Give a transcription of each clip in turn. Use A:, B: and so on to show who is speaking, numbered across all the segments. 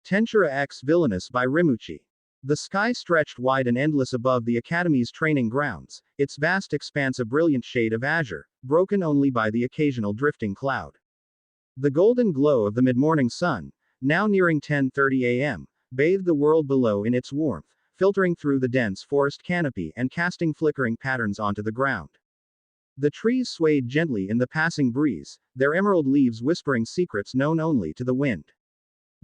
A: Tensura X Villainess by Rimu-chi. The sky stretched wide and endless above the Academy's training grounds, its vast expanse a brilliant shade of azure, broken only by the occasional drifting cloud. The golden glow of the mid-morning sun, now nearing 10:30 a.m., bathed the world below in its warmth, filtering through the dense forest canopy and casting flickering patterns onto the ground. The trees swayed gently in the passing breeze, their emerald leaves whispering secrets known only to the wind.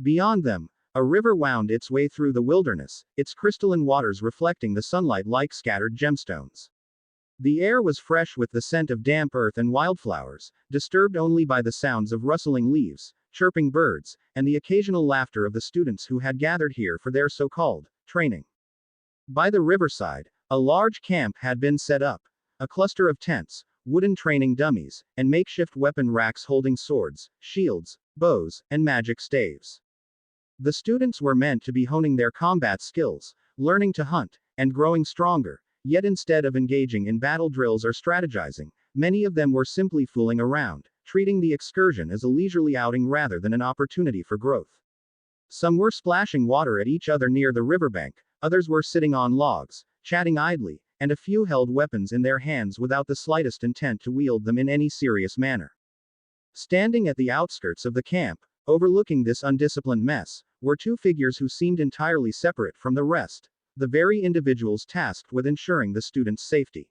A: Beyond them, a river wound its way through the wilderness, its crystalline waters reflecting the sunlight like scattered gemstones. The air was fresh with the scent of damp earth and wildflowers, disturbed only by the sounds of rustling leaves, chirping birds, and the occasional laughter of the students who had gathered here for their so-called training. By the riverside, a large camp had been set up. A cluster of tents, wooden training dummies, and makeshift weapon racks holding swords, shields, bows, and magic staves. The students were meant to be honing their combat skills, learning to hunt, and growing stronger, yet instead of engaging in battle drills or strategizing, many of them were simply fooling around, treating the excursion as a leisurely outing rather than an opportunity for growth. Some were splashing water at each other near the riverbank, others were sitting on logs, chatting idly, and a few held weapons in their hands without the slightest intent to wield them in any serious manner. Standing at the outskirts of the camp, overlooking this undisciplined mess, were two figures who seemed entirely separate from the rest, the very individuals tasked with ensuring the students' safety.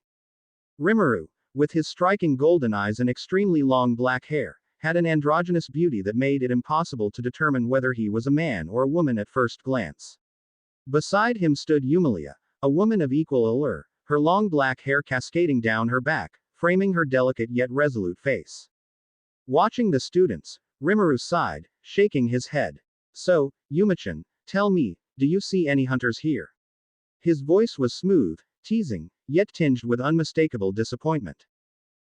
A: Rimuru, with his striking golden eyes and extremely long black hair, had an androgynous beauty that made it impossible to determine whether he was a man or a woman at first glance. Beside him stood Yumilia, a woman of equal allure, her long black hair cascading down her back, framing her delicate yet resolute face. Watching the students, Rimuru sighed, shaking his head. "So, Yumichan, tell me, do you see any hunters here?" His voice was smooth, teasing, yet tinged with unmistakable disappointment.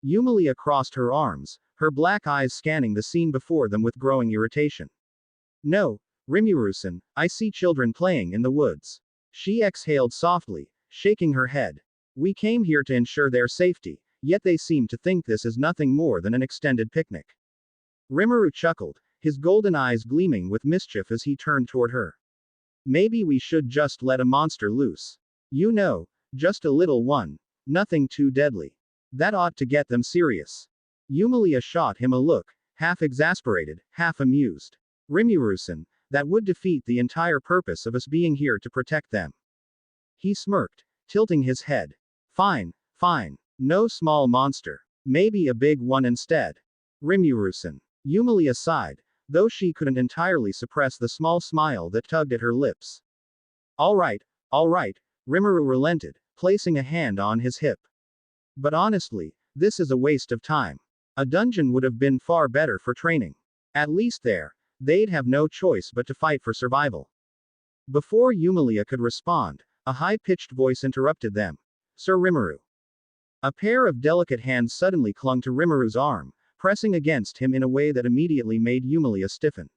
A: Yumilia crossed her arms, her black eyes scanning the scene before them with growing irritation. "No, Rimuru-san, I see children playing in the woods." She exhaled softly, shaking her head. "We came here to ensure their safety, yet they seem to think this is nothing more than an extended picnic." Rimuru chuckled, his golden eyes gleaming with mischief as he turned toward her. "Maybe we should just let a monster loose. You know, just a little one. Nothing too deadly. That ought to get them serious." Yumilia shot him a look, half exasperated, half amused. "Rimuru-san, that would defeat the entire purpose of us being here to protect them." He smirked, tilting his head. "Fine, fine. No small monster. Maybe a big one instead." "Rimuru-san." Yumilia sighed, though she couldn't entirely suppress the small smile that tugged at her lips. All right, Rimuru relented, placing a hand on his hip. "But honestly, this is a waste of time. A dungeon would have been far better for training. At least there, they'd have no choice but to fight for survival." Before Yumilia could respond, a high-pitched voice interrupted them. "Sir Rimuru." A pair of delicate hands suddenly clung to Rimuru's arm, pressing against him in a way that immediately made Yumilia stiffen.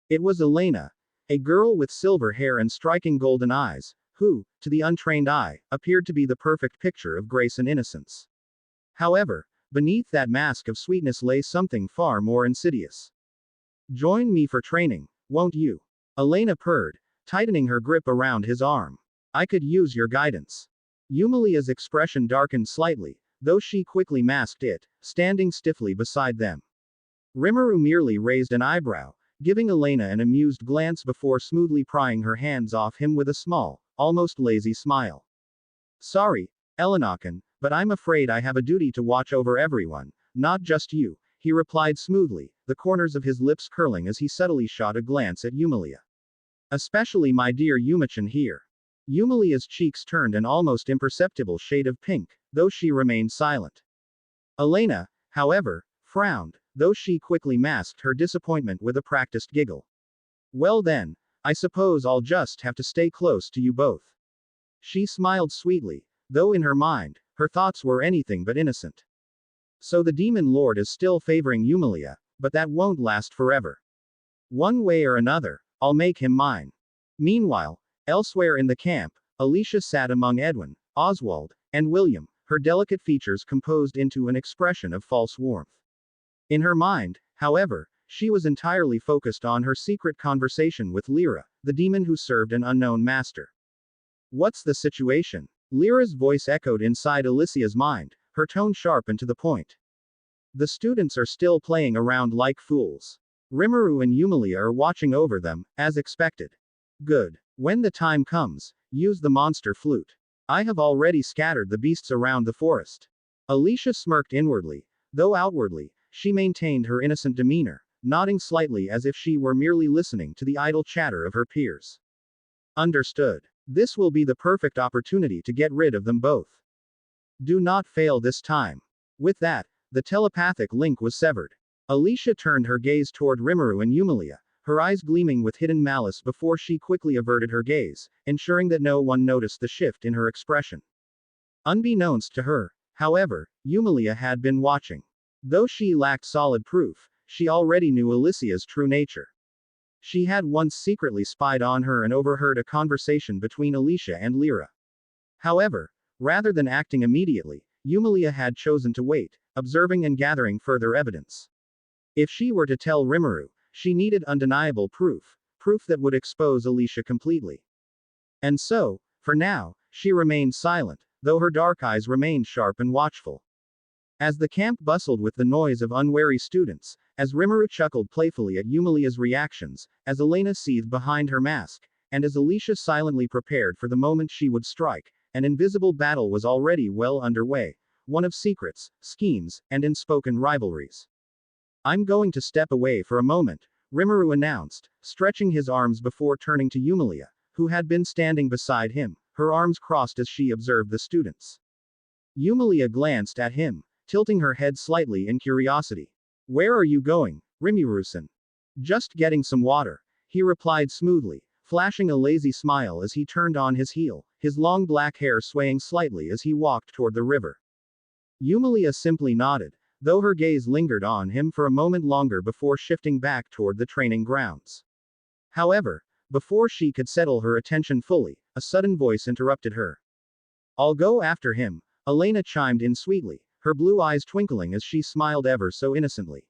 A: It was Elena, a girl with silver hair and striking golden eyes, who, to the untrained eye, appeared to be the perfect picture of grace and innocence. However, beneath that mask of sweetness lay something far more insidious. "Join me for training, won't you?" Elena purred, tightening her grip around his arm. "I could use your guidance." Yumilia's expression darkened slightly, though she quickly masked it, standing stiffly beside them. Rimuru merely raised an eyebrow, giving Elena an amused glance before smoothly prying her hands off him with a small, almost lazy smile. "Sorry, Elena-kun, but I'm afraid I have a duty to watch over everyone, not just you," he replied smoothly, the corners of his lips curling as he subtly shot a glance at Yumilia. "Especially my dear Yumichan here." Yumilia's cheeks turned an almost imperceptible shade of pink, though she remained silent. Elena, however, frowned, though she quickly masked her disappointment with a practiced giggle. "Well then, I suppose I'll just have to stay close to you both." She smiled sweetly, though in her mind, her thoughts were anything but innocent. "So the Demon Lord is still favoring Yumilia, but that won't last forever. One way or another, I'll make him mine." Meanwhile, elsewhere in the camp, Alicia sat among Edwin, Oswald, and William, her delicate features composed into an expression of false warmth. In her mind, however, she was entirely focused on her secret conversation with Lyra, the demon who served an unknown master. What's the situation? Lyra's voice echoed inside Alicia's mind, her tone sharp and to the point. The students are still playing around like fools. Rimuru and Yumilia are watching over them, as expected. Good. When the time comes, use the monster flute. I have already scattered the beasts around the forest. Alicia smirked inwardly, though outwardly, she maintained her innocent demeanor, nodding slightly as if she were merely listening to the idle chatter of her peers. Understood. This will be the perfect opportunity to get rid of them both. Do not fail this time. With that, the telepathic link was severed. Alicia turned her gaze toward Rimuru and Yumilia, her eyes gleaming with hidden malice before she quickly averted her gaze, ensuring that no one noticed the shift in her expression. Unbeknownst to her, however, Yumilia had been watching. Though she lacked solid proof, she already knew Alicia's true nature. She had once secretly spied on her and overheard a conversation between Alicia and Lyra. However, rather than acting immediately, Yumilia had chosen to wait, observing and gathering further evidence. If she were to tell Rimuru, she needed undeniable proof that would expose Alicia completely. And so, for now, she remained silent, though her dark eyes remained sharp and watchful. As the camp bustled with the noise of unwary students, as Rimuru chuckled playfully at Yumilia's reactions, as Elena seethed behind her mask, and as Alicia silently prepared for the moment she would strike, an invisible battle was already well underway, one of secrets, schemes, and unspoken rivalries. I'm going to step away for a moment, Rimuru announced, stretching his arms before turning to Yumilia, who had been standing beside him, her arms crossed as she observed the students. Yumilia glanced at him, tilting her head slightly in curiosity. Where are you going, Rimuru-san? Just getting some water, he replied smoothly, flashing a lazy smile as he turned on his heel, his long black hair swaying slightly as he walked toward the river. Yumilia simply nodded, though her gaze lingered on him for a moment longer before shifting back toward the training grounds. However, before she could settle her attention fully, a sudden voice interrupted her. I'll go after him, Elena chimed in sweetly, her blue eyes twinkling as she smiled ever so innocently.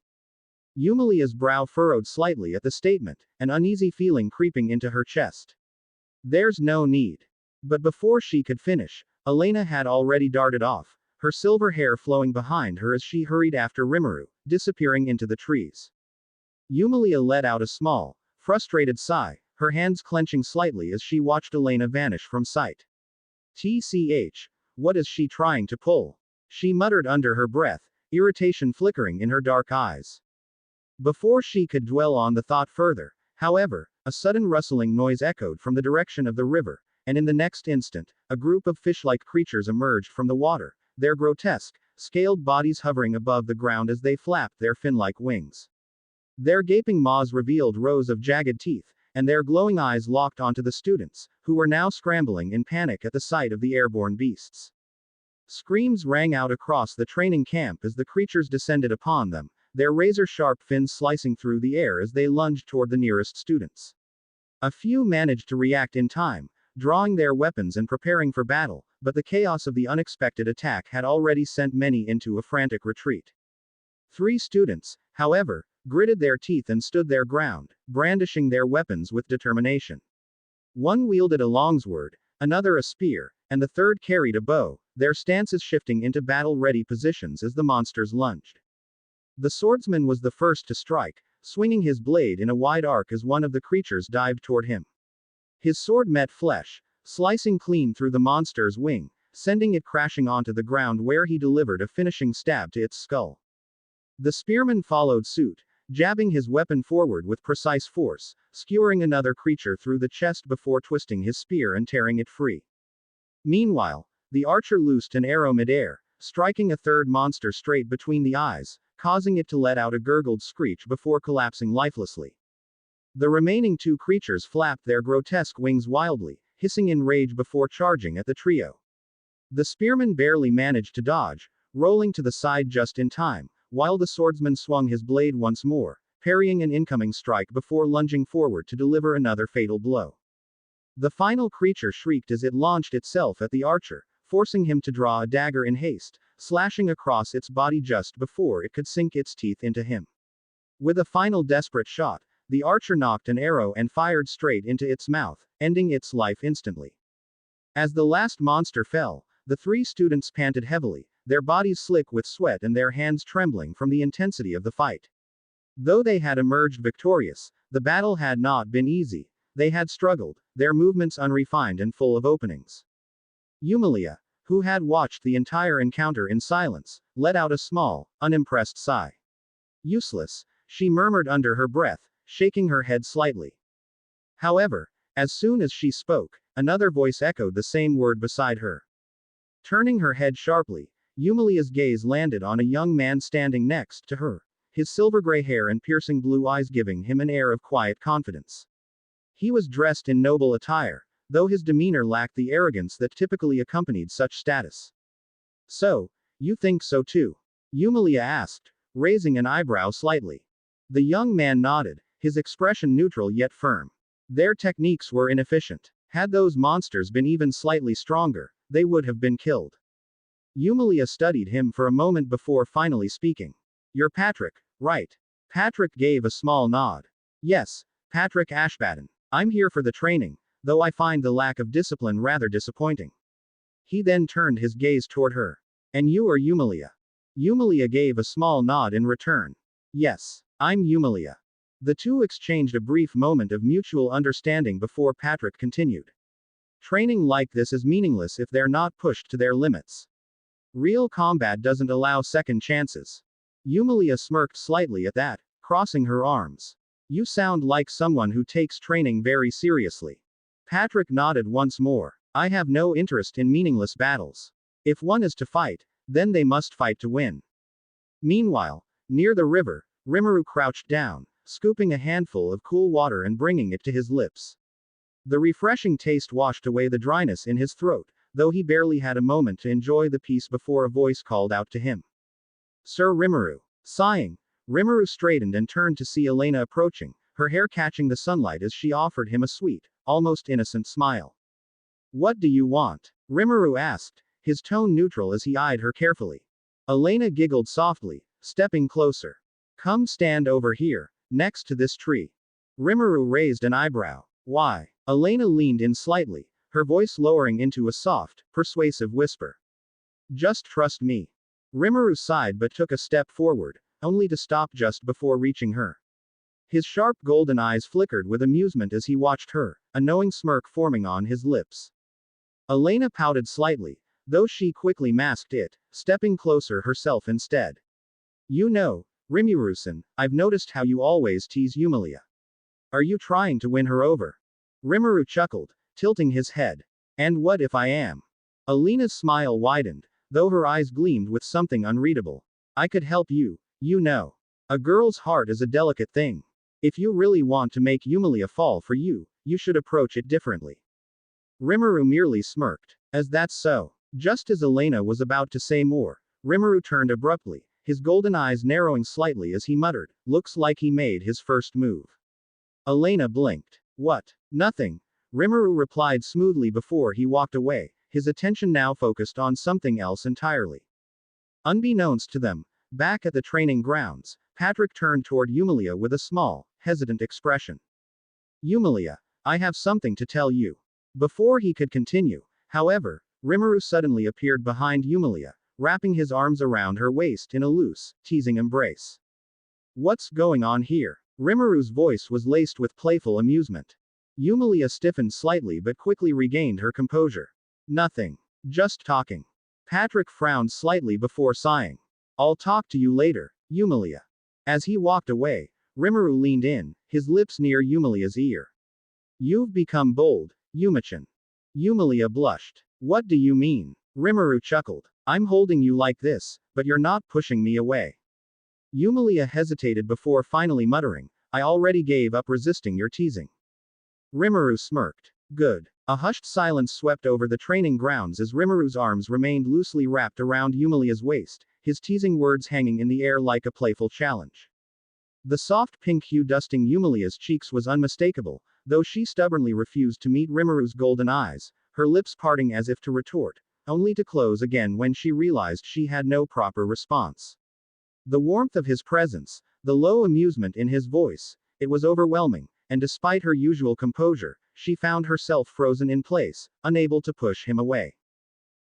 A: Yumilia's brow furrowed slightly at the statement, an uneasy feeling creeping into her chest. There's no need. But before she could finish, Elena had already darted off, her silver hair flowing behind her as she hurried after Rimuru, disappearing into the trees. Yumilia let out a small, frustrated sigh, her hands clenching slightly as she watched Elena vanish from sight. TCH, what is she trying to pull? She muttered under her breath, irritation flickering in her dark eyes. Before she could dwell on the thought further, however, a sudden rustling noise echoed from the direction of the river, and in the next instant, a group of fish-like creatures emerged from the water, their grotesque, scaled bodies hovering above the ground as they flapped their fin-like wings. Their gaping maws revealed rows of jagged teeth, and their glowing eyes locked onto the students, who were now scrambling in panic at the sight of the airborne beasts. Screams rang out across the training camp as the creatures descended upon them, their razor-sharp fins slicing through the air as they lunged toward the nearest students. A few managed to react in time, drawing their weapons and preparing for battle, but the chaos of the unexpected attack had already sent many into a frantic retreat. 3 students, however, gritted their teeth and stood their ground, brandishing their weapons with determination. One wielded a longsword, another a spear, and the third carried a bow, their stances shifting into battle-ready positions as the monsters lunged. The swordsman was the first to strike, swinging his blade in a wide arc as one of the creatures dived toward him. His sword met flesh, slicing clean through the monster's wing, sending it crashing onto the ground where he delivered a finishing stab to its skull. The spearman followed suit, jabbing his weapon forward with precise force, skewering another creature through the chest before twisting his spear and tearing it free. Meanwhile, the archer loosed an arrow midair, striking a third monster straight between the eyes, causing it to let out a gurgled screech before collapsing lifelessly. The remaining 2 creatures flapped their grotesque wings wildly, hissing in rage before charging at the trio. The spearman barely managed to dodge, rolling to the side just in time, while the swordsman swung his blade once more, parrying an incoming strike before lunging forward to deliver another fatal blow. The final creature shrieked as it launched itself at the archer, forcing him to draw a dagger in haste, slashing across its body just before it could sink its teeth into him. With a final desperate shot, the archer nocked an arrow and fired straight into its mouth, ending its life instantly. As the last monster fell, the three students panted heavily, their bodies slick with sweat and their hands trembling from the intensity of the fight. Though they had emerged victorious, the battle had not been easy. They had struggled, their movements unrefined and full of openings. Yumilia, who had watched the entire encounter in silence, let out a small, unimpressed sigh. Useless, she murmured under her breath, shaking her head slightly. However, as soon as she spoke, another voice echoed the same word beside her. Turning her head sharply, Yumilia's gaze landed on a young man standing next to her, his silver-gray hair and piercing blue eyes giving him an air of quiet confidence. He was dressed in noble attire, though his demeanor lacked the arrogance that typically accompanied such status. So, you think so too? Yumilia asked, raising an eyebrow slightly. The young man nodded, his expression neutral yet firm. Their techniques were inefficient. Had those monsters been even slightly stronger, they would have been killed. Yumilia studied him for a moment before finally speaking. You're Patrick, right? Patrick gave a small nod. Yes, Patrick Ashbaden. I'm here for the training, though I find the lack of discipline rather disappointing. He then turned his gaze toward her. And you are Yumilia? Yumilia gave a small nod in return. Yes, I'm Yumilia. The two exchanged a brief moment of mutual understanding before Patrick continued. Training like this is meaningless if they're not pushed to their limits. Real combat doesn't allow second chances. Yumilia smirked slightly at that, crossing her arms. You sound like someone who takes training very seriously. Patrick nodded once more. I have no interest in meaningless battles. If one is to fight, then they must fight to win. Meanwhile, near the river, Rimuru crouched down, scooping a handful of cool water and bringing it to his lips. The refreshing taste washed away the dryness in his throat, though he barely had a moment to enjoy the peace before a voice called out to him. Sir Rimuru. Sighing, Rimuru straightened and turned to see Elena approaching, her hair catching the sunlight as she offered him a sweet, almost innocent smile. What do you want? Rimuru asked, his tone neutral as he eyed her carefully. Elena giggled softly, stepping closer. Come stand over here, next to this tree. Rimuru raised an eyebrow. Why? Elena leaned in slightly, her voice lowering into a soft, persuasive whisper. Just trust me. Rimuru sighed but took a step forward, only to stop just before reaching her. His sharp golden eyes flickered with amusement as he watched her, a knowing smirk forming on his lips. Elena pouted slightly, though she quickly masked it, stepping closer herself instead. You know, Rimuru-san, I've noticed how you always tease Yumilia. Are you trying to win her over? Rimuru chuckled, tilting his head. And what if I am? Elena's smile widened, though her eyes gleamed with something unreadable. I could help you, you know. A girl's heart is a delicate thing. If you really want to make Yumilia fall for you, you should approach it differently. Rimuru merely smirked. As that's so. Just as Elena was about to say more, Rimuru turned abruptly, his golden eyes narrowing slightly as he muttered, looks like he made his first move. Elena blinked. What? Nothing. Rimuru replied smoothly before he walked away, his attention now focused on something else entirely. Unbeknownst to them, back at the training grounds, Patrick turned toward Yumilia with a small, hesitant expression. Yumilia, I have something to tell you. Before he could continue, however, Rimuru suddenly appeared behind Yumilia, wrapping his arms around her waist in a loose, teasing embrace. What's going on here? Rimuru's voice was laced with playful amusement. Yumilia stiffened slightly but quickly regained her composure. Nothing. Just talking. Patrick frowned slightly before sighing. I'll talk to you later, Yumilia. As he walked away, Rimuru leaned in, his lips near Yumilia's ear. You've become bold, Yumichan. Yumilia blushed. What do you mean? Rimuru chuckled. I'm holding you like this, but you're not pushing me away. Yumilia hesitated before finally muttering, I already gave up resisting your teasing. Rimuru smirked. Good. A hushed silence swept over the training grounds as Rimuru's arms remained loosely wrapped around Yumilia's waist, his teasing words hanging in the air like a playful challenge. The soft pink hue dusting Yumilia's cheeks was unmistakable, though she stubbornly refused to meet Rimuru's golden eyes, her lips parting as if to retort, only to close again when she realized she had no proper response. The warmth of his presence, The low amusement in his voice, it was overwhelming, and despite her usual composure, she found herself frozen in place, unable to push him away.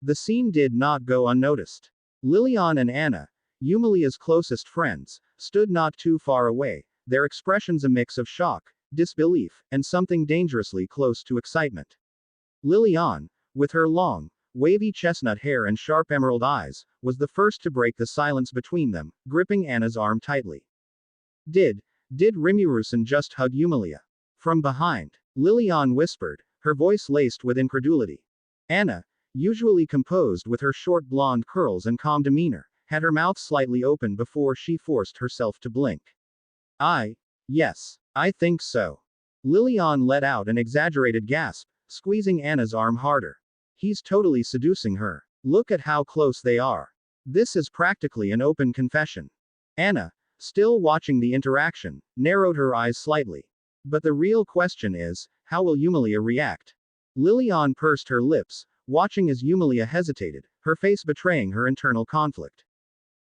A: The scene did not go unnoticed. Lilian and Anna, Eumalia's closest friends, stood not too far away, their expressions a mix of shock, disbelief, and something dangerously close to excitement. Lilian, with her long, wavy chestnut hair and sharp emerald eyes, was the first to break the silence between them, gripping Anna's arm tightly. Did Rimu-san just hug Eumalia? From behind, Lilian whispered, her voice laced with incredulity. Anna, usually composed with her short blonde curls and calm demeanor, had her mouth slightly open before she forced herself to blink. Yes, I think so. Lilian let out an exaggerated gasp, squeezing Anna's arm harder. He's totally seducing her. Look at how close they are. This is practically an open confession. Anna, still watching the interaction, narrowed her eyes slightly. But the real question is, how will Eumalia react? Lilian pursed her lips, watching as Eumalia hesitated, her face betraying her internal conflict.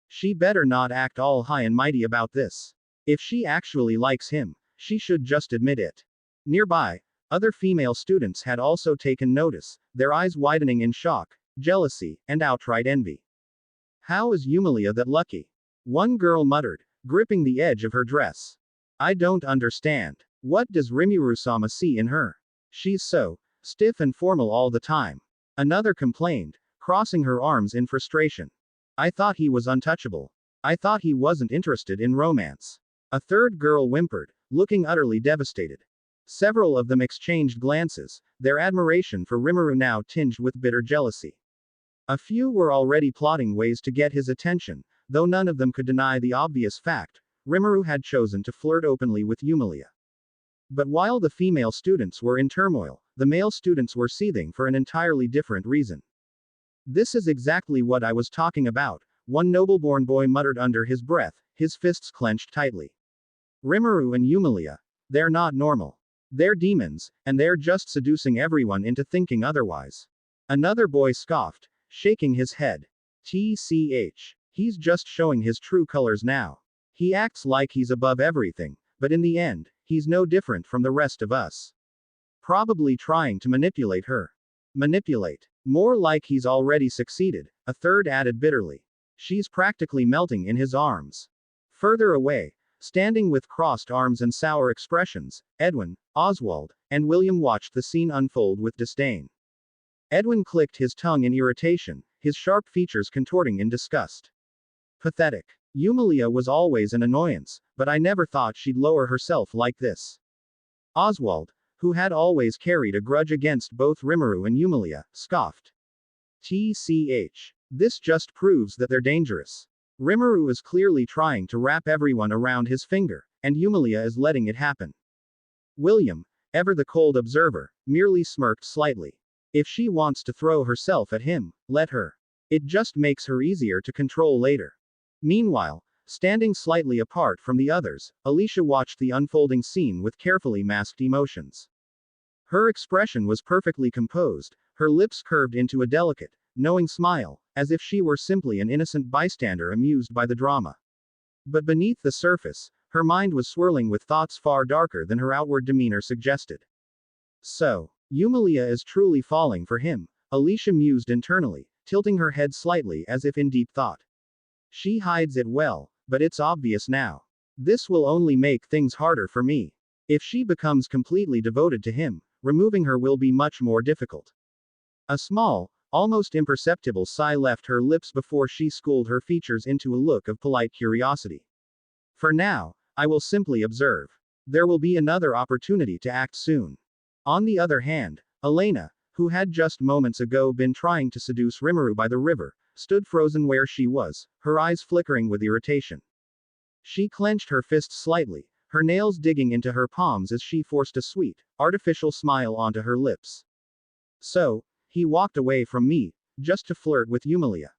A: She better not act all high and mighty about this. If she actually likes him, she should just admit it. Nearby, other female students had also taken notice, their eyes widening in shock, jealousy, and outright envy. How is Eumalia that lucky? One girl muttered, gripping the edge of her dress. I don't understand. What does Rimuru-sama see in her? She's so stiff and formal all the time. Another complained, crossing her arms in frustration. I thought he was untouchable. I thought he wasn't interested in romance. A third girl whimpered, looking utterly devastated. Several of them exchanged glances, their admiration for Rimuru now tinged with bitter jealousy. A few were already plotting ways to get his attention, though none of them could deny the obvious fact, Rimuru had chosen to flirt openly with Eumalia. But while the female students were in turmoil, the male students were seething for an entirely different reason. This is exactly what I was talking about, one noble-born boy muttered under his breath, his fists clenched tightly. Rimuru and Eumalia. They're not normal. They're demons, and they're just seducing everyone into thinking otherwise. Another boy scoffed, shaking his head. TCH. He's just showing his true colors now. He acts like he's above everything, but in the end, he's no different from the rest of us. Probably trying to manipulate her. Manipulate. More like he's already succeeded, a third added bitterly. She's practically melting in his arms. Further away, standing with crossed arms and sour expressions, Edwin, Oswald, and William watched the scene unfold with disdain. Edwin clicked his tongue in irritation, his sharp features contorting in disgust. Pathetic. Eumalia was always an annoyance, but I never thought she'd lower herself like this. Oswald, who had always carried a grudge against both Rimuru and Eumalia, scoffed. TCH. This just proves that they're dangerous. Rimuru is clearly trying to wrap everyone around his finger, and Eumalia is letting it happen. William, ever the cold observer, merely smirked slightly. If she wants to throw herself at him, let her. It just makes her easier to control later. Meanwhile, standing slightly apart from the others, Alicia watched the unfolding scene with carefully masked emotions. Her expression was perfectly composed, her lips curved into a delicate, knowing smile, as if she were simply an innocent bystander amused by the drama. But beneath the surface, her mind was swirling with thoughts far darker than her outward demeanor suggested. So, Eumalia is truly falling for him, Alicia mused internally, tilting her head slightly as if in deep thought. She hides it well, but it's obvious now. This will only make things harder for me. If she becomes completely devoted to him, removing her will be much more difficult. A small, almost imperceptible sigh left her lips before she schooled her features into a look of polite curiosity. For now, I will simply observe. There will be another opportunity to act soon. On the other hand, Elena, who had just moments ago been trying to seduce Rimuru by the river, stood frozen where she was, her eyes flickering with irritation. She clenched her fists slightly, her nails digging into her palms as she forced a sweet, artificial smile onto her lips. So, he walked away from me, just to flirt with Eumalia.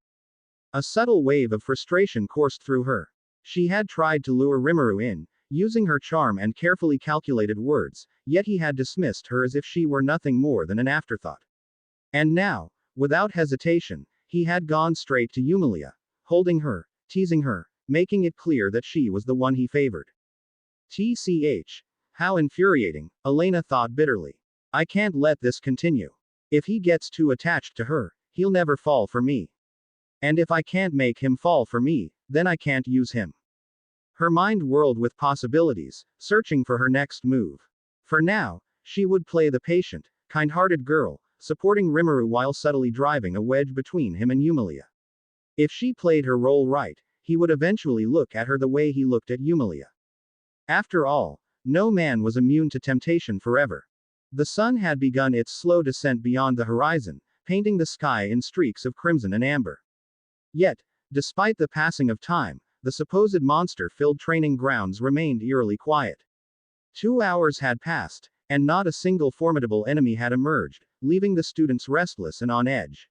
A: A subtle wave of frustration coursed through her. She had tried to lure Rimuru in, using her charm and carefully calculated words, yet he had dismissed her as if she were nothing more than an afterthought. And now, without hesitation, he had gone straight to Eumalia, holding her, teasing her, making it clear that she was the one he favored. TCH. How infuriating, Elena thought bitterly. I can't let this continue. If he gets too attached to her, he'll never fall for me. And if I can't make him fall for me, then I can't use him. Her mind whirled with possibilities, searching for her next move. For now, she would play the patient, kind-hearted girl, supporting Rimuru while subtly driving a wedge between him and Yumilia. If she played her role right, he would eventually look at her the way he looked at Yumilia. After all, no man was immune to temptation forever. The sun had begun its slow descent beyond the horizon, painting the sky in streaks of crimson and amber. Yet, despite the passing of time, the supposed monster-filled training grounds remained eerily quiet. 2 hours had passed, and not a single formidable enemy had emerged, leaving the students restless and on edge.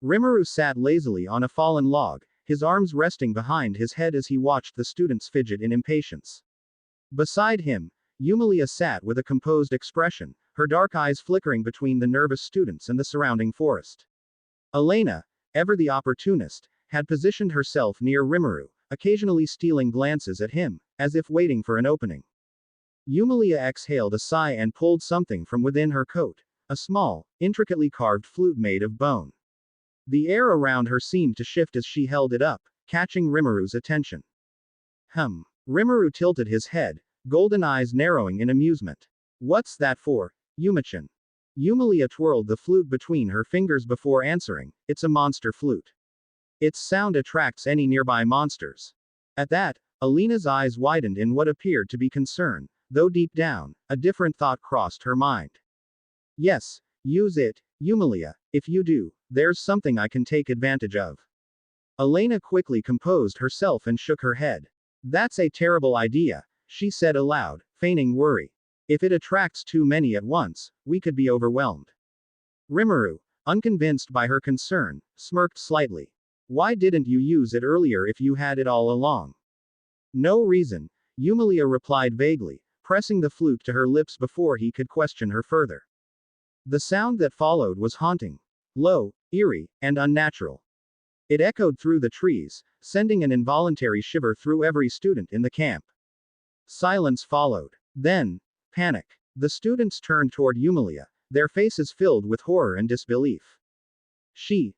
A: Rimuru sat lazily on a fallen log, his arms resting behind his head as he watched the students fidget in impatience. Beside him, Yumilia sat with a composed expression, her dark eyes flickering between the nervous students and the surrounding forest. Elena, ever the opportunist, had positioned herself near Rimuru, occasionally stealing glances at him, as if waiting for an opening. Yumilia exhaled a sigh and pulled something from within her coat, a small, intricately carved flute made of bone. The air around her seemed to shift as she held it up, catching Rimuru's attention. Rimuru tilted his head, golden eyes narrowing in amusement. What's that for, Yumichan? Yumilia twirled the flute between her fingers before answering, it's a monster flute. Its sound attracts any nearby monsters. At that, Alina's eyes widened in what appeared to be concern, though deep down, a different thought crossed her mind. Yes, use it, Yumilia. If you do, there's something I can take advantage of. Elena quickly composed herself and shook her head. That's a terrible idea, she said aloud, feigning worry. If it attracts too many at once, we could be overwhelmed. Rimuru, unconvinced by her concern, smirked slightly. Why didn't you use it earlier if you had it all along? No reason, Yumilia replied vaguely, pressing the flute to her lips before he could question her further. The sound that followed was haunting, low, eerie, and unnatural. It echoed through the trees, sending an involuntary shiver through every student in the camp. Silence followed. Then, panic. The students turned toward Yumilia, their faces filled with horror and disbelief. She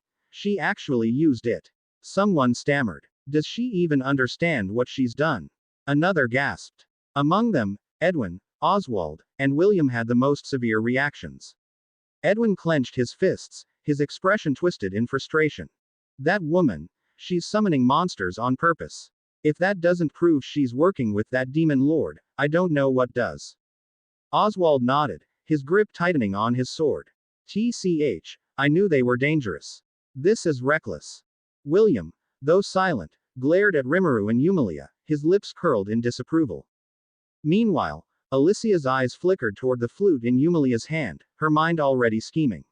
A: actually used it. Someone stammered. Does she even understand what she's done? Another gasped. Among them, Edwin, Oswald, and William had the most severe reactions. Edwin clenched his fists, his expression twisted in frustration. That woman, she's summoning monsters on purpose. If that doesn't prove she's working with that demon lord, I don't know what does. Oswald nodded, his grip tightening on his sword. TCH, I knew they were dangerous. This is reckless. William, though silent, glared at Rimuru and Yumilia, his lips curled in disapproval. Meanwhile, Alicia's eyes flickered toward the flute in Yumilia's hand, her mind already scheming.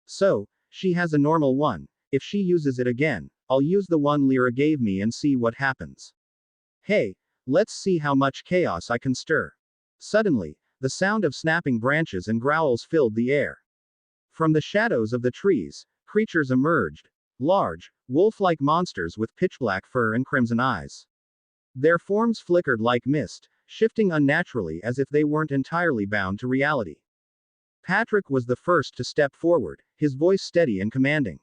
A: So, she has a normal one. If she uses it again, I'll use the one Lyra gave me and see what happens. Hey, let's see how much chaos I can stir. Suddenly, the sound of snapping branches and growls filled the air. From the shadows of the trees, creatures emerged. Large, wolf-like monsters with pitch-black fur and crimson eyes. Their forms flickered like mist, shifting unnaturally as if they weren't entirely bound to reality. Patrick was the first to step forward, his voice steady and commanding.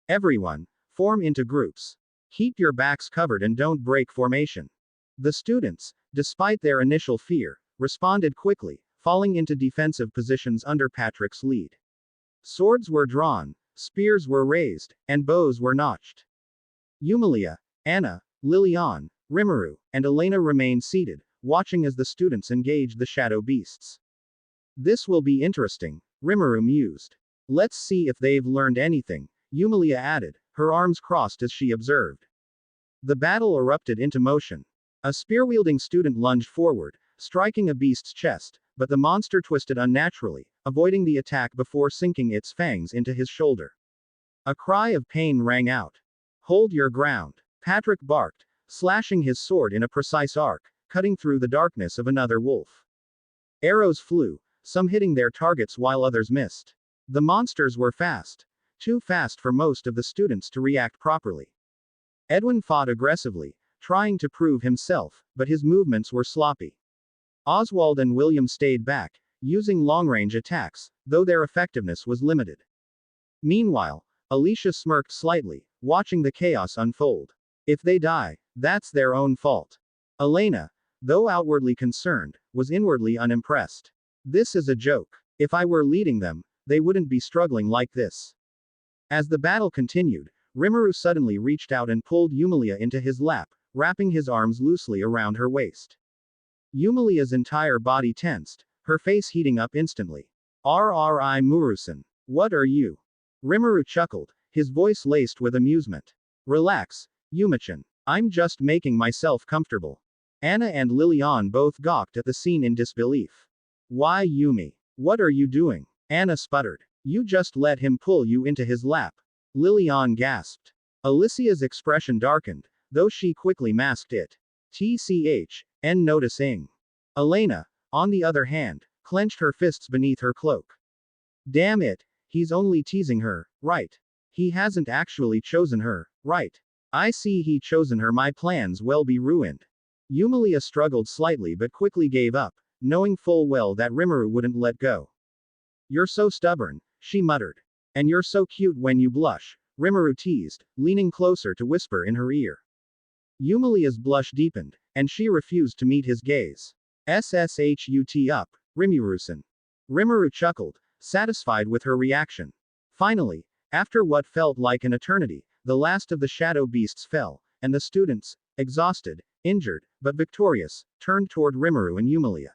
A: Everyone, form into groups. Keep your backs covered and don't break formation. The students, despite their initial fear, responded quickly, falling into defensive positions under Patrick's lead. Swords were drawn, spears were raised, and bows were notched. Yumilia, Anna, Lilian, Rimuru, and Elena remained seated, watching as the students engaged the shadow beasts. This will be interesting, Rimuru mused. Let's see if they've learned anything, Yumilia added, her arms crossed as she observed. The battle erupted into motion. A spear-wielding student lunged forward, striking a beast's chest, but the monster twisted unnaturally, avoiding the attack before sinking its fangs into his shoulder. A cry of pain rang out. Hold your ground, Patrick barked, slashing his sword in a precise arc, cutting through the darkness of another wolf. Arrows flew, some hitting their targets while others missed. The monsters were fast. Too fast for most of the students to react properly. Edwin fought aggressively, trying to prove himself, but his movements were sloppy. Oswald and William stayed back, using long-range attacks, though their effectiveness was limited. Meanwhile, Alicia smirked slightly, watching the chaos unfold. If they die, that's their own fault. Elena, though outwardly concerned, was inwardly unimpressed. This is a joke. If I were leading them, they wouldn't be struggling like this. As the battle continued, Rimuru suddenly reached out and pulled Yumilia into his lap, wrapping his arms loosely around her waist. Yumilia's entire body tensed, her face heating up instantly. RRI Murusan. What are you? Rimuru chuckled, his voice laced with amusement. Relax, Yumichan. I'm just making myself comfortable. Anna and Lilian both gawked at the scene in disbelief. Why Yumi? What are you doing? Anna sputtered. You just let him pull you into his lap. Lilian gasped. Alicia's expression darkened, though she quickly masked it. TCH, noticing. Elena, on the other hand, clenched her fists beneath her cloak. Damn it, he's only teasing her, right? He hasn't actually chosen her, right? I see he chosen her, my plans will be ruined. Yumilia struggled slightly but quickly gave up, knowing full well that Rimuru wouldn't let go. You're so stubborn, she muttered. And you're so cute when you blush, Rimuru teased, leaning closer to whisper in her ear. Yumilia's blush deepened, and she refused to meet his gaze. SSHUT up, Rimurusan. Rimuru chuckled, satisfied with her reaction. Finally, after what felt like an eternity, the last of the shadow beasts fell, and the students, exhausted, injured, but victorious, turned toward Rimuru and Yumilia.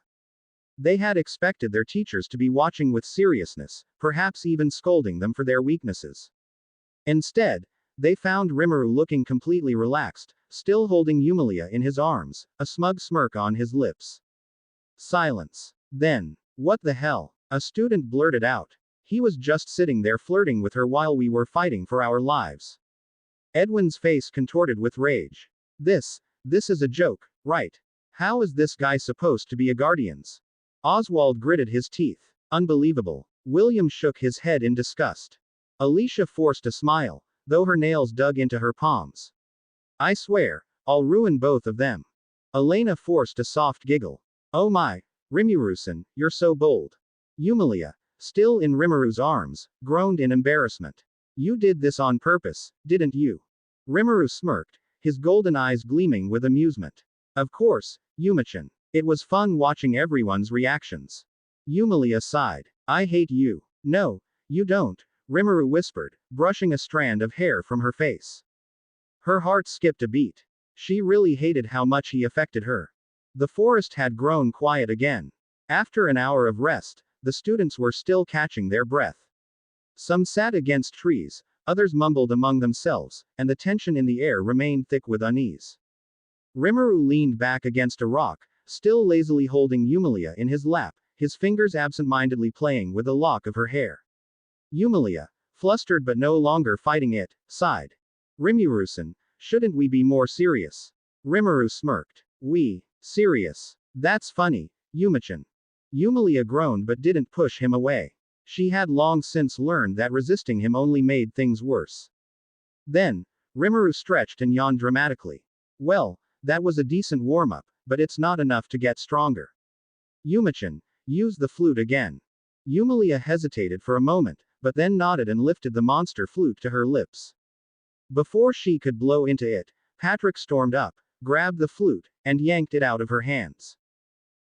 A: They had expected their teachers to be watching with seriousness, perhaps even scolding them for their weaknesses. Instead, they found Rimuru looking completely relaxed, still holding Yumilia in his arms, a smug smirk on his lips. Silence. Then, what the hell? A student blurted out. He was just sitting there flirting with her while we were fighting for our lives. Edwin's face contorted with rage. This is a joke, right? How is this guy supposed to be a guardians? Oswald gritted his teeth. Unbelievable. William shook his head in disgust. Alicia forced a smile, though her nails dug into her palms. I swear, I'll ruin both of them. Elena forced a soft giggle. Oh my, Rimurusan, you're so bold. Yumilia, still in Rimuru's arms, groaned in embarrassment. You did this on purpose, didn't you? Rimuru smirked, his golden eyes gleaming with amusement. Of course, Yumichan. It was fun watching everyone's reactions. Yumilia sighed. I hate you. No, you don't, Rimuru whispered, brushing a strand of hair from her face. Her heart skipped a beat. She really hated how much he affected her. The forest had grown quiet again. After an hour of rest, the students were still catching their breath. Some sat against trees, others mumbled among themselves, and the tension in the air remained thick with unease. Rimuru leaned back against a rock, still lazily holding Yumilia in his lap, his fingers absent-mindedly playing with a lock of her hair. Yumilia, flustered but no longer fighting it, sighed. Rimurusan, shouldn't we be more serious? Rimuru smirked. Serious. That's funny, Yumichan. Yumilia groaned but didn't push him away. She had long since learned that resisting him only made things worse. Then, Rimuru stretched and yawned dramatically. Well, that was a decent warm-up, but it's not enough to get stronger. Yumichan, use the flute again. Yumilia hesitated for a moment, but then nodded and lifted the monster flute to her lips. Before she could blow into it, Patrick stormed up, grabbed the flute, and yanked it out of her hands.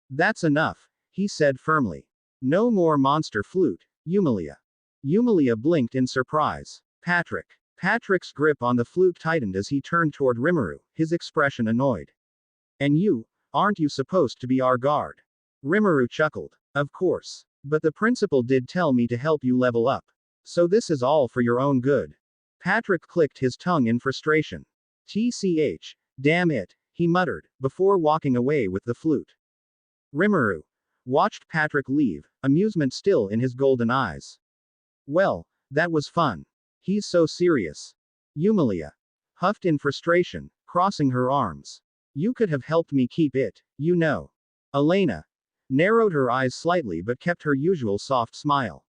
A: That's enough, he said firmly. No more monster flute, Yumilia. Yumilia blinked in surprise. Patrick's grip on the flute tightened as he turned toward Rimuru, his expression annoyed. And you, aren't you supposed to be our guard? Rimuru chuckled. Of course. But the principal did tell me to help you level up. So this is all for your own good. Patrick clicked his tongue in frustration. TCH, damn it, he muttered, before walking away with the flute. Rimuru watched Patrick leave, amusement still in his golden eyes. Well, that was fun. He's so serious. Yumilia huffed in frustration, crossing her arms. You could have helped me keep it, you know. Elena narrowed her eyes slightly but kept her usual soft smile.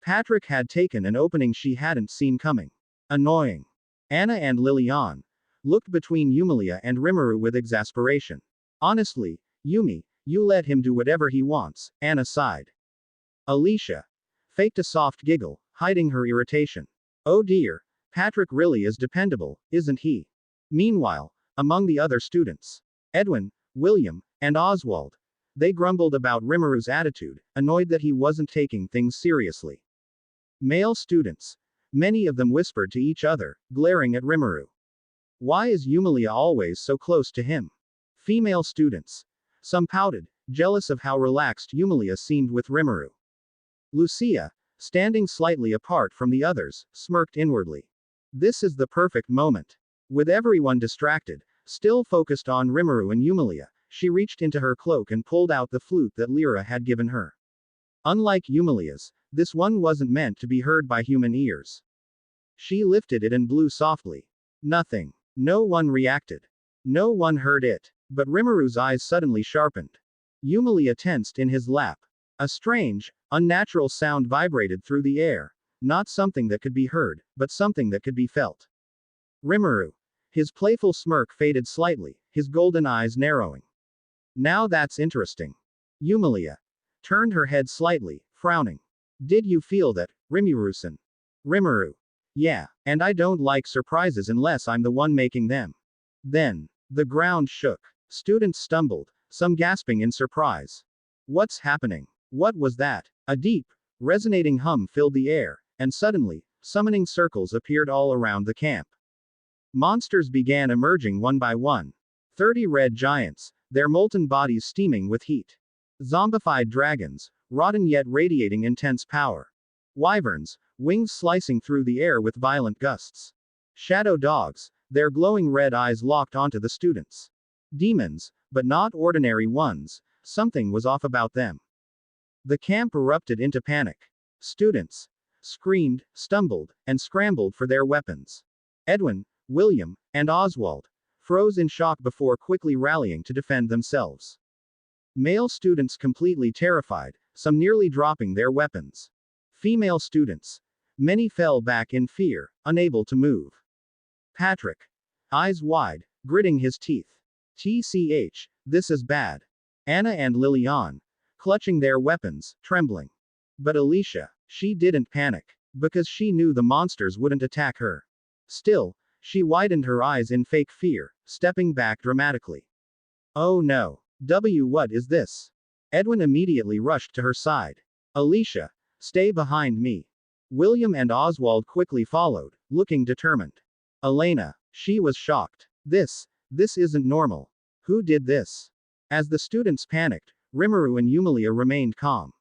A: Patrick had taken an opening she hadn't seen coming. Annoying. Anna and Lilian, looked between Yumilia and Rimuru with exasperation. Honestly, Yumi, you let him do whatever he wants, Anna sighed. Alicia faked a soft giggle, hiding her irritation. Oh dear, Patrick really is dependable, isn't he? Meanwhile, among the other students, Edwin, William, and Oswald, they grumbled about Rimuru's attitude, annoyed that he wasn't taking things seriously. Male students, many of them whispered to each other, glaring at Rimuru. Why is Yumilia always so close to him? Female students, some pouted, jealous of how relaxed Yumilia seemed with Rimuru. Lucia, standing slightly apart from the others, smirked inwardly. This is the perfect moment. With everyone distracted, still focused on Rimuru and Yumilia, she reached into her cloak and pulled out the flute that Lyra had given her. Unlike Yumilia's, this one wasn't meant to be heard by human ears. She lifted it and blew softly. Nothing. No one reacted. No one heard it. But Rimuru's eyes suddenly sharpened. Yumilia tensed in his lap. A strange, unnatural sound vibrated through the air. Not something that could be heard, but something that could be felt. Rimuru. His playful smirk faded slightly, his golden eyes narrowing. Now that's interesting. Yumilia turned her head slightly, frowning. Did you feel that, Rimuru-san? Rimuru. Yeah, and I don't like surprises unless I'm the one making them. Then, the ground shook. Students stumbled, some gasping in surprise. What's happening? What was that? A deep, resonating hum filled the air, and suddenly, summoning circles appeared all around the camp. Monsters began emerging one by one. 30 red giants, their molten bodies steaming with heat. Zombified dragons, rotten yet radiating intense power. Wyverns, wings slicing through the air with violent gusts. Shadow dogs, their glowing red eyes locked onto the students. Demons, but not ordinary ones, something was off about them. The camp erupted into panic. Students screamed, stumbled, and scrambled for their weapons. Edwin, William, and Oswald froze in shock before quickly rallying to defend themselves. Male students completely terrified, some nearly dropping their weapons. Female students, many fell back in fear, unable to move. Patrick, eyes wide, gritting his teeth. TCH, this is bad. Anna and Lilian, clutching their weapons, trembling. But Alicia, she didn't panic, because she knew the monsters wouldn't attack her. Still, she widened her eyes in fake fear, stepping back dramatically. Oh no. What is this? Edwin immediately rushed to her side. Alicia, stay behind me. William and Oswald quickly followed, looking determined. Elena, she was shocked. This isn't normal. Who did this? As the students panicked, Rimuru and Yumilia remained calm.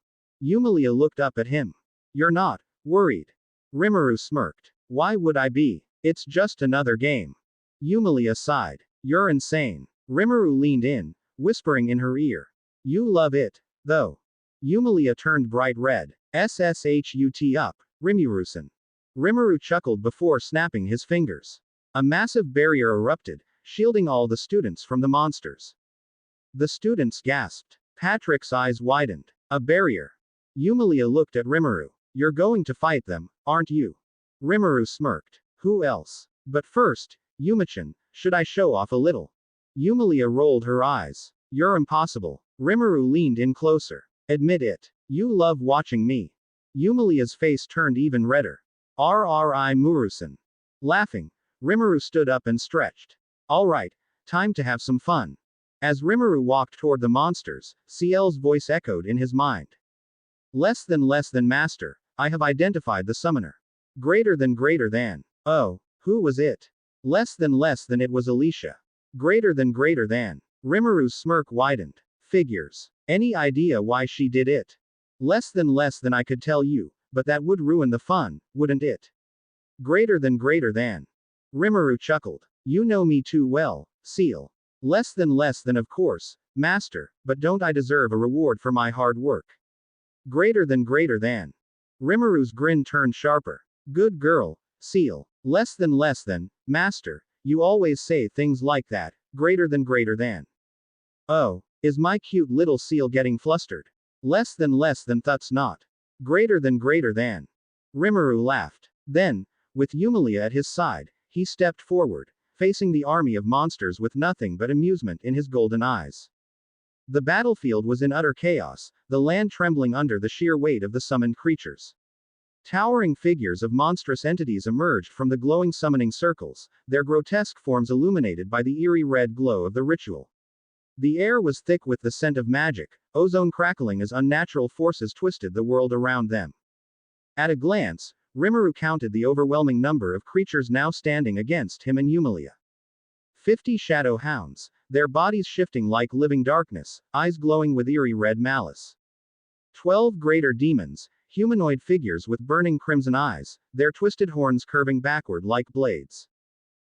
A: Yumilia looked up at him. You're not worried? Rimuru smirked. Why would I be? It's just another game. Yumilia sighed. You're insane. Rimuru leaned in, whispering in her ear. You love it, though. Yumilia turned bright red. SSHUT up, Rimuru-san. Rimuru chuckled before snapping his fingers. A massive barrier erupted, shielding all the students from the monsters. The students gasped. Patrick's eyes widened. A barrier. Yumilia looked at Rimuru. You're going to fight them, aren't you? Rimuru smirked. Who else? But first, Yumi-chan, should I show off a little? Yumilia rolled her eyes. You're impossible. Rimuru leaned in closer. Admit it. You love watching me. Yumilia's face turned even redder. RRI Muru-san. Laughing, Rimuru stood up and stretched. Alright, time to have some fun. As Rimuru walked toward the monsters, CL's voice echoed in his mind. Less than master, I have identified the summoner. Greater than. Oh, who was it? Less than it was Alicia. Greater than. Rimuru's smirk widened. Figures. Any idea why she did it? Less than I could tell you, but that would ruin the fun, wouldn't it? Greater than. Rimuru chuckled. You know me too well, Seal. Less than of course, master, but don't I deserve a reward for my hard work? Greater than. Rimuru's grin turned sharper. Good girl, Seal. Less than, master, you always say things like that, greater than. Oh, is my cute little Seal getting flustered? Less than that's not. Greater than. Rimuru laughed. Then, with Yumilia at his side, he stepped forward, facing the army of monsters with nothing but amusement in his golden eyes. The battlefield was in utter chaos, the land trembling under the sheer weight of the summoned creatures. Towering figures of monstrous entities emerged from the glowing summoning circles, their grotesque forms illuminated by the eerie red glow of the ritual. The air was thick with the scent of magic, ozone crackling as unnatural forces twisted the world around them. At a glance, Rimuru counted the overwhelming number of creatures now standing against him and Eumelia. 50 shadow hounds, their bodies shifting like living darkness, eyes glowing with eerie red malice. 12 greater demons, humanoid figures with burning crimson eyes, their twisted horns curving backward like blades.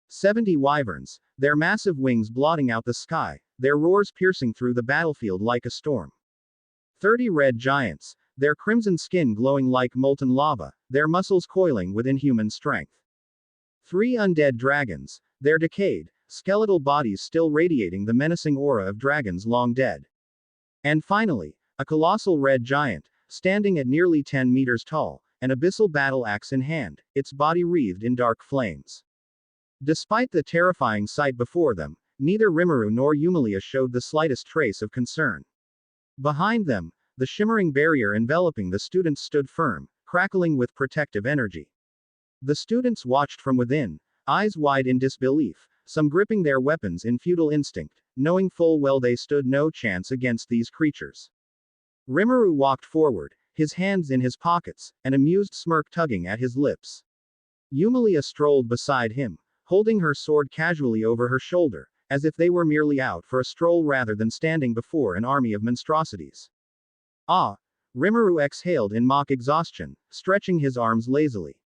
A: 70 wyverns, their massive wings blotting out the sky, their roars piercing through the battlefield like a storm. 30 red giants, their crimson skin glowing like molten lava, their muscles coiling with inhuman strength. 3 undead dragons, their decayed, skeletal bodies still radiating the menacing aura of dragons long dead. And finally, a colossal red giant, standing at nearly 10 meters tall, an abyssal battle axe in hand, its body wreathed in dark flames. Despite the terrifying sight before them, neither Rimuru nor Eumelia showed the slightest trace of concern. Behind them, the shimmering barrier enveloping the students stood firm, crackling with protective energy. The students watched from within, eyes wide in disbelief, some gripping their weapons in futile instinct, knowing full well they stood no chance against these creatures. Rimuru walked forward, his hands in his pockets, an amused smirk tugging at his lips. Eumelia strolled beside him, holding her sword casually over her shoulder, as if they were merely out for a stroll rather than standing before an army of monstrosities. Ah! Rimuru exhaled in mock exhaustion, stretching his arms lazily.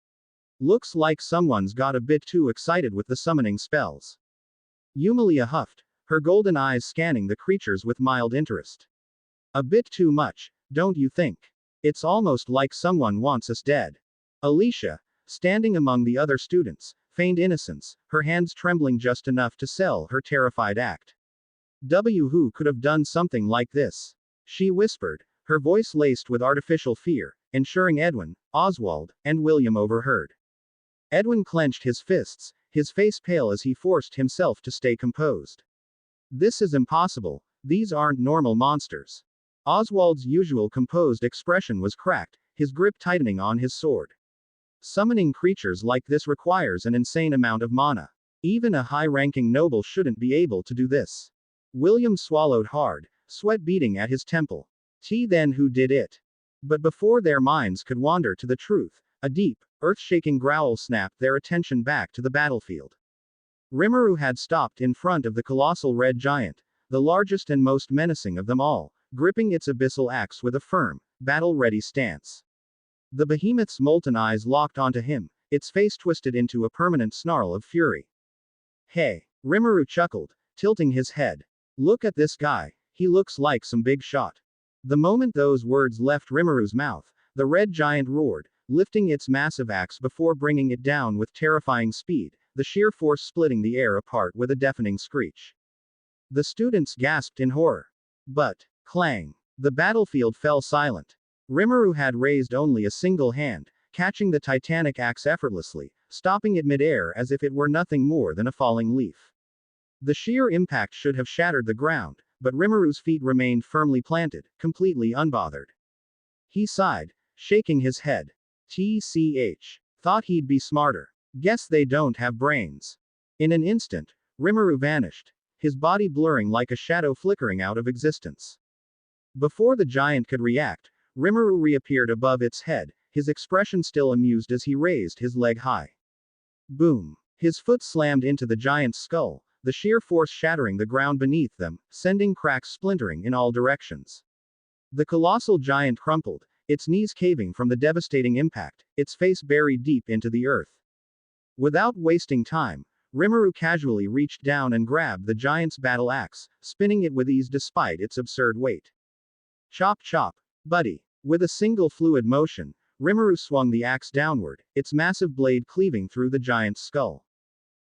A: Looks like someone's got a bit too excited with the summoning spells. Eumelia huffed, her golden eyes scanning the creatures with mild interest. A bit too much, don't you think? It's almost like someone wants us dead. Alicia, standing among the other students, feigned innocence, her hands trembling just enough to sell her terrified act. Who could have done something like this? She whispered, her voice laced with artificial fear, ensuring Edwin, Oswald, and William overheard. Edwin clenched his fists, his face pale as he forced himself to stay composed. This is impossible, these aren't normal monsters. Oswald's usual composed expression was cracked, his grip tightening on his sword. Summoning creatures like this requires an insane amount of mana. Even a high-ranking noble shouldn't be able to do this. William swallowed hard, sweat beading at his temple. Then who did it? But before their minds could wander to the truth, a deep, earth-shaking growl snapped their attention back to the battlefield. Rimuru had stopped in front of the colossal red giant, the largest and most menacing of them all, gripping its abyssal axe with a firm, battle-ready stance. The behemoth's molten eyes locked onto him, its face twisted into a permanent snarl of fury. Hey! Rimuru chuckled, tilting his head. Look at this guy, he looks like some big shot. The moment those words left Rimuru's mouth, the red giant roared, lifting its massive axe before bringing it down with terrifying speed, the sheer force splitting the air apart with a deafening screech. The students gasped in horror. But, clang! The battlefield fell silent. Rimuru had raised only a single hand, catching the titanic axe effortlessly, stopping it mid-air as if it were nothing more than a falling leaf. The sheer impact should have shattered the ground, but Rimuru's feet remained firmly planted, completely unbothered. He sighed, shaking his head. Thought he'd be smarter. Guess they don't have brains. In an instant, Rimuru vanished, his body blurring like a shadow flickering out of existence. Before the giant could react, Rimuru reappeared above its head, his expression still amused as he raised his leg high. Boom! His foot slammed into the giant's skull, the sheer force shattering the ground beneath them, sending cracks splintering in all directions. The colossal giant crumpled, its knees caving from the devastating impact, its face buried deep into the earth. Without wasting time, Rimuru casually reached down and grabbed the giant's battle axe, spinning it with ease despite its absurd weight. Chop chop, buddy. With a single fluid motion, Rimuru swung the axe downward, its massive blade cleaving through the giant's skull.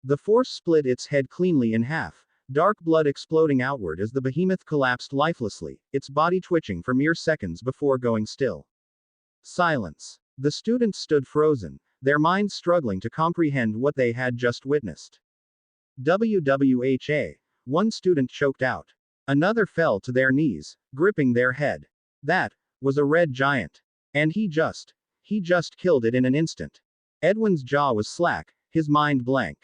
A: The force split its head cleanly in half, dark blood exploding outward as the behemoth collapsed lifelessly, its body twitching for mere seconds before going still. Silence. The students stood frozen, their minds struggling to comprehend what they had just witnessed. WWHA. One student choked out. Another fell to their knees, gripping their head. That was a red giant. And he just killed it in an instant. Edwin's jaw was slack, his mind blank.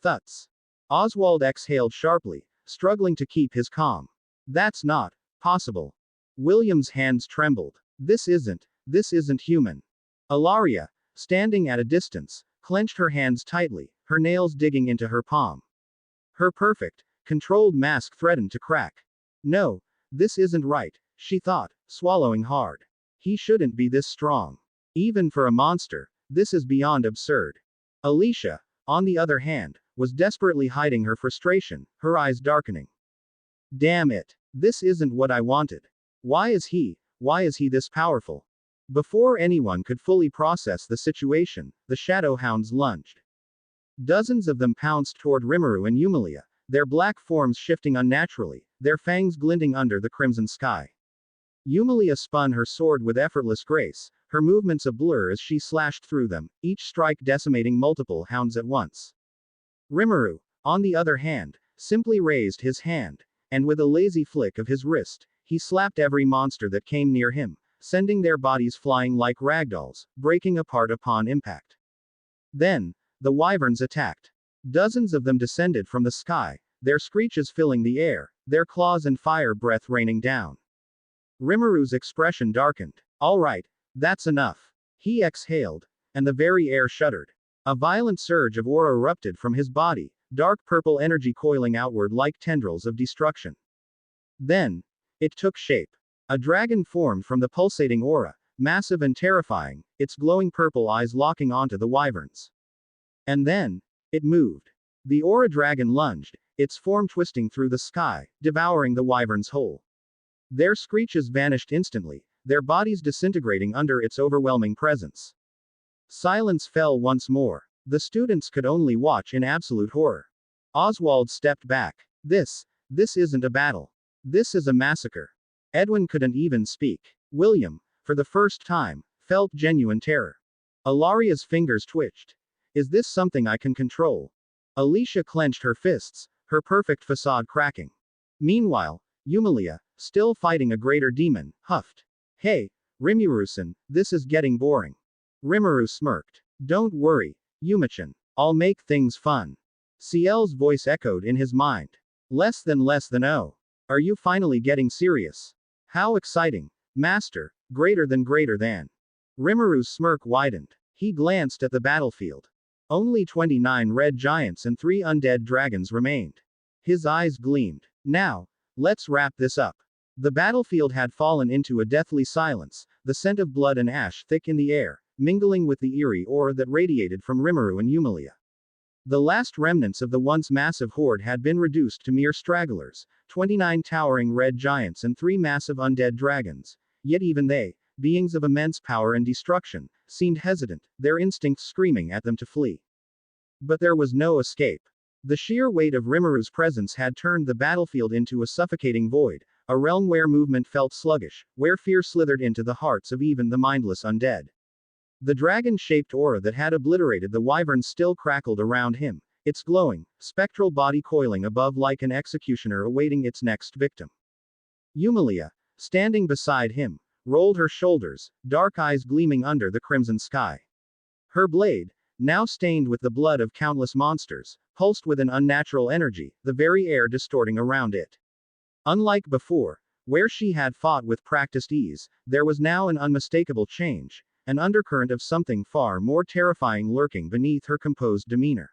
A: Thuts. Oswald exhaled sharply, struggling to keep his calm. That's not possible. William's hands trembled. This isn't human. Ilaria, standing at a distance, clenched her hands tightly, her nails digging into her palm. Her perfect, controlled mask threatened to crack. No, this isn't right, she thought, swallowing hard. He shouldn't be this strong. Even for a monster, this is beyond absurd. Alicia, on the other hand, was desperately hiding her frustration, her eyes darkening. Damn it. This isn't what I wanted. Why is he this powerful? Before anyone could fully process the situation, the shadow hounds lunged. Dozens of them pounced toward Rimuru and Yumilia, their black forms shifting unnaturally, their fangs glinting under the crimson sky. Yumilia spun her sword with effortless grace, her movements a blur as she slashed through them, each strike decimating multiple hounds at once. Rimuru, on the other hand, simply raised his hand, and with a lazy flick of his wrist, he slapped every monster that came near him, sending their bodies flying like ragdolls, breaking apart upon impact. Then, the wyverns attacked. Dozens of them descended from the sky, their screeches filling the air, their claws and fire breath raining down. Rimuru's expression darkened. All right, that's enough. He exhaled, and the very air shuddered. A violent surge of aura erupted from his body, dark purple energy coiling outward like tendrils of destruction. Then, it took shape. A dragon formed from the pulsating aura, massive and terrifying, its glowing purple eyes locking onto the wyverns. And then, it moved. The aura dragon lunged, its form twisting through the sky, devouring the wyverns whole. Their screeches vanished instantly, their bodies disintegrating under its overwhelming presence. Silence fell once more. The students could only watch in absolute horror. Oswald stepped back. This isn't a battle. This is a massacre. Edwin couldn't even speak. William, for the first time, felt genuine terror. Ilaria's fingers twitched. Is this something I can control? Alicia clenched her fists, her perfect facade cracking. Meanwhile, Yumilia, still fighting a greater demon, huffed. Hey, Rimuru-san, this is getting boring. Rimuru smirked. Don't worry, Yumichan. I'll make things fun. Ciel's voice echoed in his mind. Less than oh. Are you finally getting serious? How exciting. Master, greater than. Rimuru's smirk widened. He glanced at the battlefield. Only 29 red giants and 3 undead dragons remained. His eyes gleamed. Now, let's wrap this up. The battlefield had fallen into a deathly silence, the scent of blood and ash thick in the air, mingling with the eerie aura that radiated from Rimuru and Yumilia. The last remnants of the once massive horde had been reduced to mere stragglers, 29 towering red giants and 3 massive undead dragons, yet even they, beings of immense power and destruction, seemed hesitant, their instincts screaming at them to flee. But there was no escape. The sheer weight of Rimuru's presence had turned the battlefield into a suffocating void, a realm where movement felt sluggish, where fear slithered into the hearts of even the mindless undead. The dragon-shaped aura that had obliterated the wyverns still crackled around him, its glowing, spectral body coiling above like an executioner awaiting its next victim. Yumilia, standing beside him, rolled her shoulders, dark eyes gleaming under the crimson sky. Her blade, now stained with the blood of countless monsters, pulsed with an unnatural energy, the very air distorting around it. Unlike before, where she had fought with practiced ease, there was now an unmistakable change, an undercurrent of something far more terrifying lurking beneath her composed demeanor.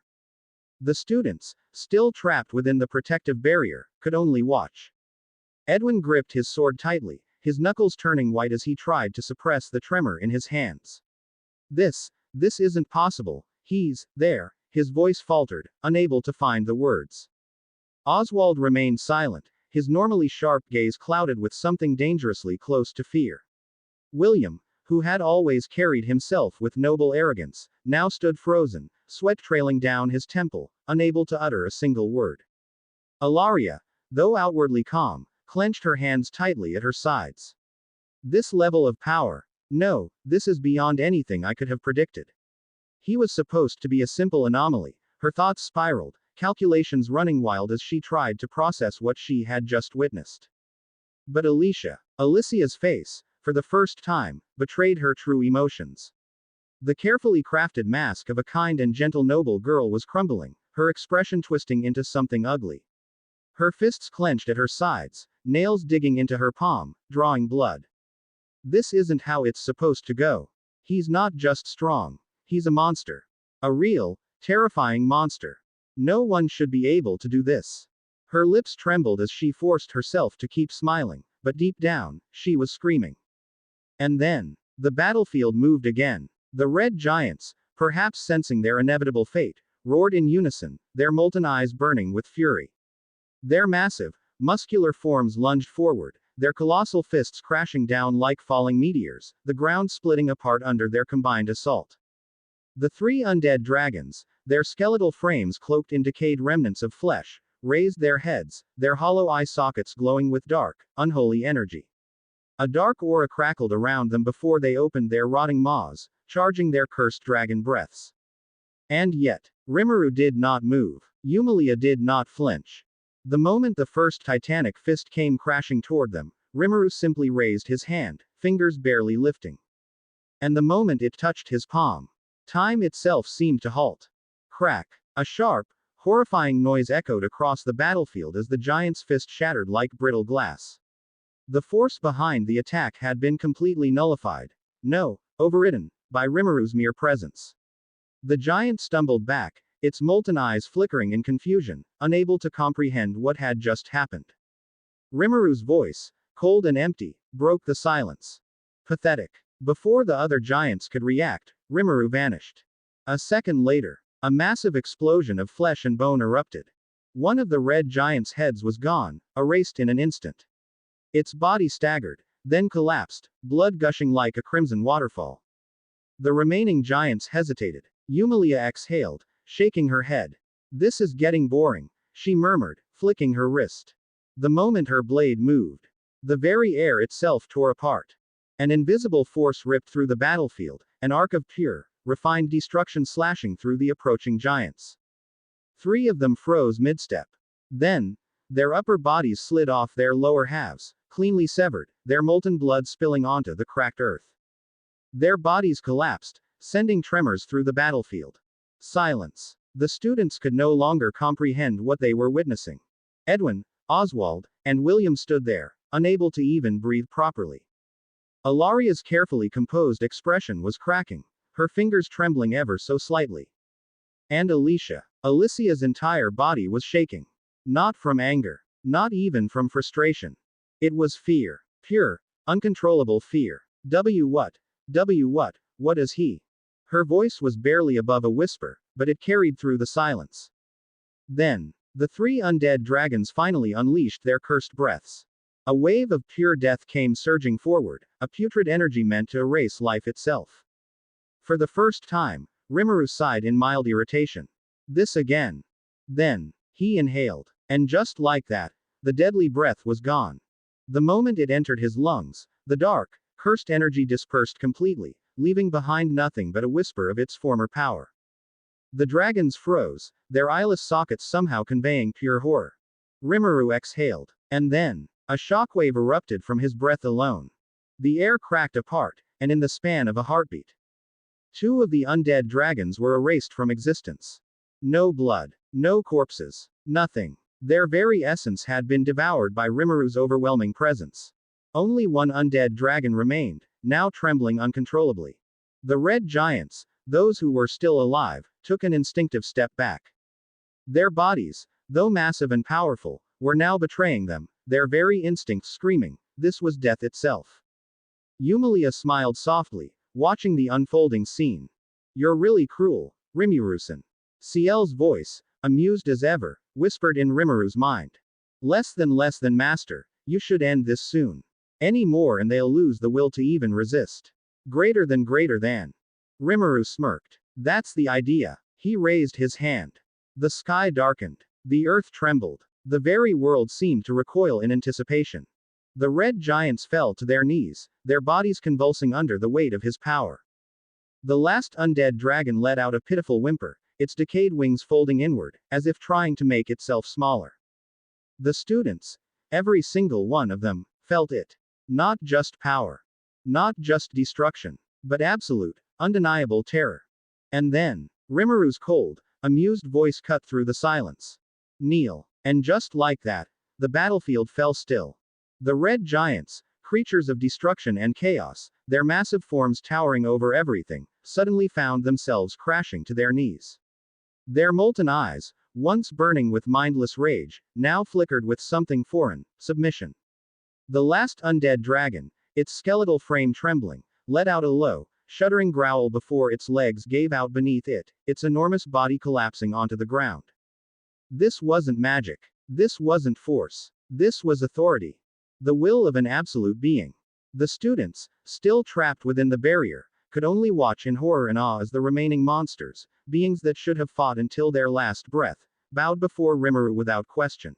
A: The students, still trapped within the protective barrier, could only watch. Edwin gripped his sword tightly, his knuckles turning white as he tried to suppress the tremor in his hands. This isn't possible. He's there, his voice faltered, unable to find the words. Oswald remained silent, his normally sharp gaze clouded with something dangerously close to fear. William, who had always carried himself with noble arrogance, now stood frozen, sweat trailing down his temple, unable to utter a single word. Ilaria, though outwardly calm, clenched her hands tightly at her sides. This level of power. No, this is beyond anything I could have predicted. He was supposed to be a simple anomaly. Her thoughts spiraled, calculations running wild as she tried to process what she had just witnessed. But Alicia's face, for the first time, betrayed her true emotions. The carefully crafted mask of a kind and gentle noble girl was crumbling, her expression twisting into something ugly. Her fists clenched at her sides, nails digging into her palm, drawing blood. This isn't how it's supposed to go. He's not just strong. He's a monster. A real, terrifying monster. No one should be able to do this. Her lips trembled as she forced herself to keep smiling, but deep down, she was screaming. And then, the battlefield moved again. The red giants, perhaps sensing their inevitable fate, roared in unison, their molten eyes burning with fury. Their massive, muscular forms lunged forward, their colossal fists crashing down like falling meteors, the ground splitting apart under their combined assault. The three undead dragons, their skeletal frames cloaked in decayed remnants of flesh, raised their heads, their hollow eye sockets glowing with dark, unholy energy. A dark aura crackled around them before they opened their rotting maws, charging their cursed dragon breaths. And yet, Rimuru did not move. Yumilia did not flinch. The moment the first titanic fist came crashing toward them, Rimuru simply raised his hand, fingers barely lifting. And the moment it touched his palm, time itself seemed to halt. Crack. A sharp, horrifying noise echoed across the battlefield as the giant's fist shattered like brittle glass. The force behind the attack had been completely nullified. No, overridden, by Rimuru's mere presence. The giant stumbled back, its molten eyes flickering in confusion, unable to comprehend what had just happened. Rimuru's voice, cold and empty, broke the silence. Pathetic. Before the other giants could react, Rimuru vanished. A second later, a massive explosion of flesh and bone erupted. One of the red giant's heads was gone, erased in an instant. Its body staggered, then collapsed, blood gushing like a crimson waterfall. The remaining giants hesitated. Yumilia exhaled, shaking her head. This is getting boring, she murmured, flicking her wrist. The moment her blade moved, the very air itself tore apart. An invisible force ripped through the battlefield, an arc of pure, refined destruction slashing through the approaching giants. Three of them froze mid-step. Then, their upper bodies slid off their lower halves, cleanly severed, their molten blood spilling onto the cracked earth. Their bodies collapsed, sending tremors through the battlefield. Silence. The students could no longer comprehend what they were witnessing. Edwin, Oswald, and William stood there, unable to even breathe properly. Ilaria's carefully composed expression was cracking, her fingers trembling ever so slightly. And Alicia's entire body was shaking. Not from anger. Not even from frustration. It was fear. Pure, uncontrollable fear. What is he? Her voice was barely above a whisper, but it carried through the silence. Then, the three undead dragons finally unleashed their cursed breaths. A wave of pure death came surging forward, a putrid energy meant to erase life itself. For the first time, Rimuru sighed in mild irritation. This again. Then, he inhaled. And just like that, the deadly breath was gone. The moment it entered his lungs, the dark, cursed energy dispersed completely, leaving behind nothing but a whisper of its former power. The dragons froze, their eyeless sockets somehow conveying pure horror. Rimuru exhaled. And then, a shockwave erupted from his breath alone. The air cracked apart, and in the span of a heartbeat, two of the undead dragons were erased from existence. No blood. No corpses. Nothing. Their very essence had been devoured by Rimuru's overwhelming presence. Only one undead dragon remained, now trembling uncontrollably. The red giants, those who were still alive, took an instinctive step back. Their bodies, though massive and powerful, were now betraying them, their very instincts screaming, this was death itself. Yumilia smiled softly, watching the unfolding scene. You're really cruel, Rimuru-san. Ciel's voice, amused as ever, whispered in Rimuru's mind. Less than master, you should end this soon. Any more and they'll lose the will to even resist. Greater than. Rimuru smirked. That's the idea. He raised his hand. The sky darkened. The earth trembled. The very world seemed to recoil in anticipation. The red giants fell to their knees, their bodies convulsing under the weight of his power. The last undead dragon let out a pitiful whimper, its decayed wings folding inward, as if trying to make itself smaller. The students, every single one of them, felt it. Not just power. Not just destruction. But absolute, undeniable terror. And then, Rimuru's cold, amused voice cut through the silence. Kneel. And just like that, the battlefield fell still. The red giants, creatures of destruction and chaos, their massive forms towering over everything, suddenly found themselves crashing to their knees. Their molten eyes, once burning with mindless rage, now flickered with something foreign, submission. The last undead dragon, its skeletal frame trembling, let out a low, shuddering growl before its legs gave out beneath it, its enormous body collapsing onto the ground. This wasn't magic. This wasn't force. This was authority. The will of an absolute being. The students, still trapped within the barrier, could only watch in horror and awe as the remaining monsters, beings that should have fought until their last breath, bowed before Rimuru without question.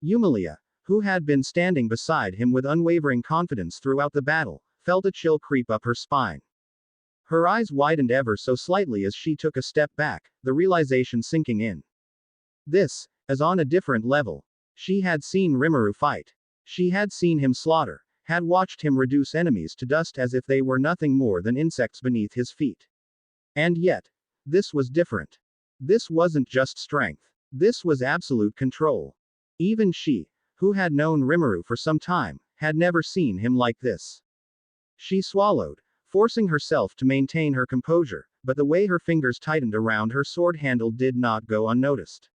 A: Yumilia, who had been standing beside him with unwavering confidence throughout the battle, felt a chill creep up her spine. Her eyes widened ever so slightly as she took a step back, the realization sinking in. This, as on a different level. She had seen Rimuru fight. She had seen him slaughter, had watched him reduce enemies to dust as if they were nothing more than insects beneath his feet. And yet, this was different. This wasn't just strength. This was absolute control. Even she, who had known Rimuru for some time, had never seen him like this. She swallowed, forcing herself to maintain her composure, but the way her fingers tightened around her sword handle did not go unnoticed.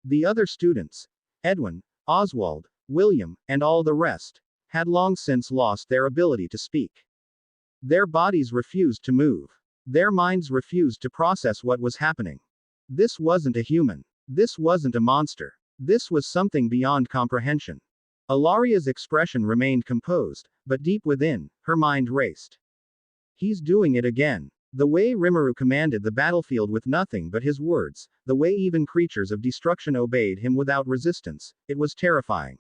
A: The other students, Edwin, Oswald, William, and all the rest, had long since lost their ability to speak. Their bodies refused to move. Their minds refused to process what was happening. This wasn't a human. This wasn't a monster. This was something beyond comprehension. Alaria's expression remained composed, but deep within, her mind raced. He's doing it again. The way Rimuru commanded the battlefield with nothing but his words, the way even creatures of destruction obeyed him without resistance, it was terrifying.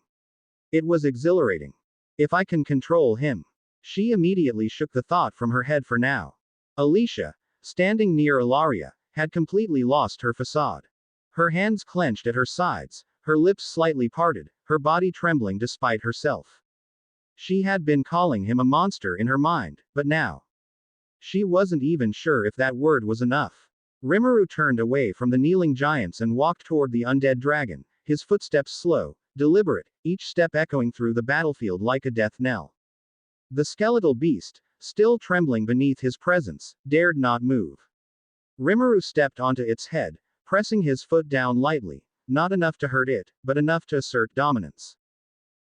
A: It was exhilarating. If I can control him. She immediately shook the thought from her head for now. Alicia, standing near Ilaria, had completely lost her facade. Her hands clenched at her sides, her lips slightly parted, her body trembling despite herself. She had been calling him a monster in her mind, but now, she wasn't even sure if that word was enough. Rimuru turned away from the kneeling giants and walked toward the undead dragon, his footsteps slow, deliberate, each step echoing through the battlefield like a death knell. The skeletal beast, still trembling beneath his presence, dared not move. Rimuru stepped onto its head, pressing his foot down lightly, not enough to hurt it, but enough to assert dominance.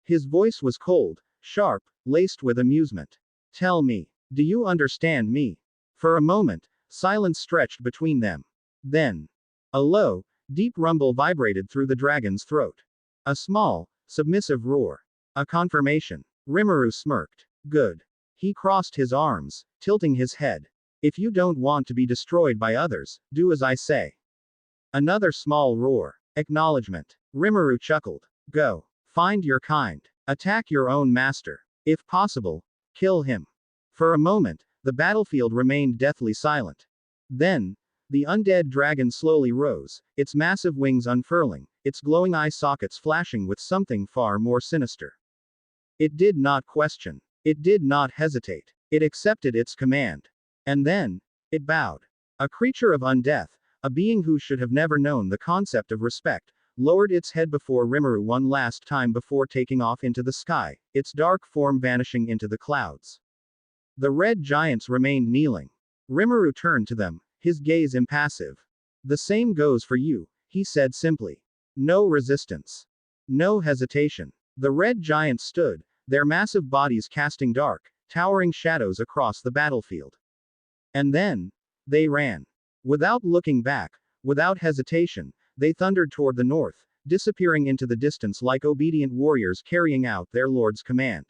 A: His voice was cold, sharp, laced with amusement. Tell me. Do you understand me? For a moment, silence stretched between them. Then, a low, deep rumble vibrated through the dragon's throat. A small, submissive roar. A confirmation. Rimuru smirked. Good. He crossed his arms, tilting his head. If you don't want to be destroyed by others, do as I say. Another small roar. Acknowledgement. Rimuru chuckled. Go. Find your kind. Attack your own master. If possible, kill him. For a moment, the battlefield remained deathly silent. Then, the undead dragon slowly rose, its massive wings unfurling, its glowing eye sockets flashing with something far more sinister. It did not question. It did not hesitate. It accepted its command. And then, it bowed. A creature of undeath, a being who should have never known the concept of respect, lowered its head before Rimuru one last time before taking off into the sky, its dark form vanishing into the clouds. The red giants remained kneeling. Rimuru turned to them, his gaze impassive. The same goes for you, he said simply. No resistance. No hesitation. The red giants stood, their massive bodies casting dark, towering shadows across the battlefield. And then, they ran. Without looking back, without hesitation, they thundered toward the north, disappearing into the distance like obedient warriors carrying out their lord's command.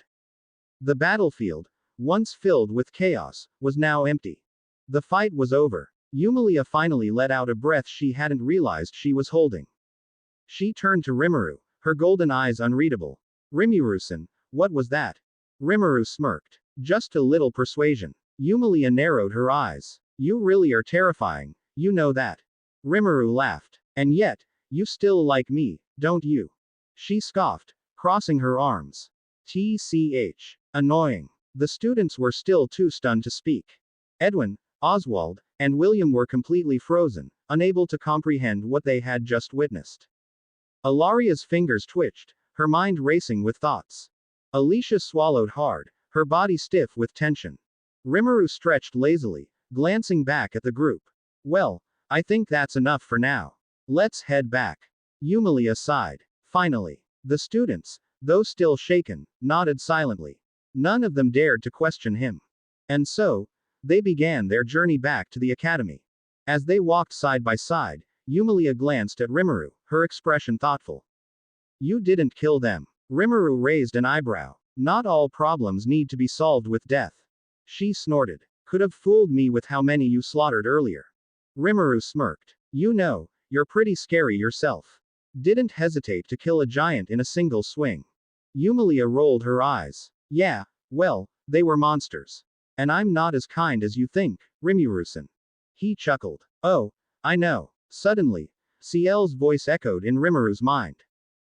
A: The battlefield, once filled with chaos, was now empty. The fight was over. Yumilia finally let out a breath she hadn't realized she was holding. She turned to Rimuru, her golden eyes unreadable. Rimuru-san, what was that? Rimuru smirked. Just a little persuasion. Yumilia narrowed her eyes. You really are terrifying, you know that. Rimuru laughed. And yet, you still like me, don't you? She scoffed, crossing her arms. TCH. Annoying. The students were still too stunned to speak. Edwin, Oswald, and William were completely frozen, unable to comprehend what they had just witnessed. Alaria's fingers twitched, her mind racing with thoughts. Alicia swallowed hard, her body stiff with tension. Rimuru stretched lazily, glancing back at the group. Well, I think that's enough for now. Let's head back. Yumilia sighed. Finally. The students, though still shaken, nodded silently. None of them dared to question him. And so, they began their journey back to the academy. As they walked side by side, Yumilia glanced at Rimuru, her expression thoughtful. You didn't kill them. Rimuru raised an eyebrow. Not all problems need to be solved with death. She snorted. Could have fooled me with how many you slaughtered earlier. Rimuru smirked. You know, you're pretty scary yourself. Didn't hesitate to kill a giant in a single swing. Yumilia rolled her eyes. Yeah, well, they were monsters. And I'm not as kind as you think, Rimuru-san. He chuckled. Oh, I know. Suddenly, Ciel's voice echoed in Rimuru's mind.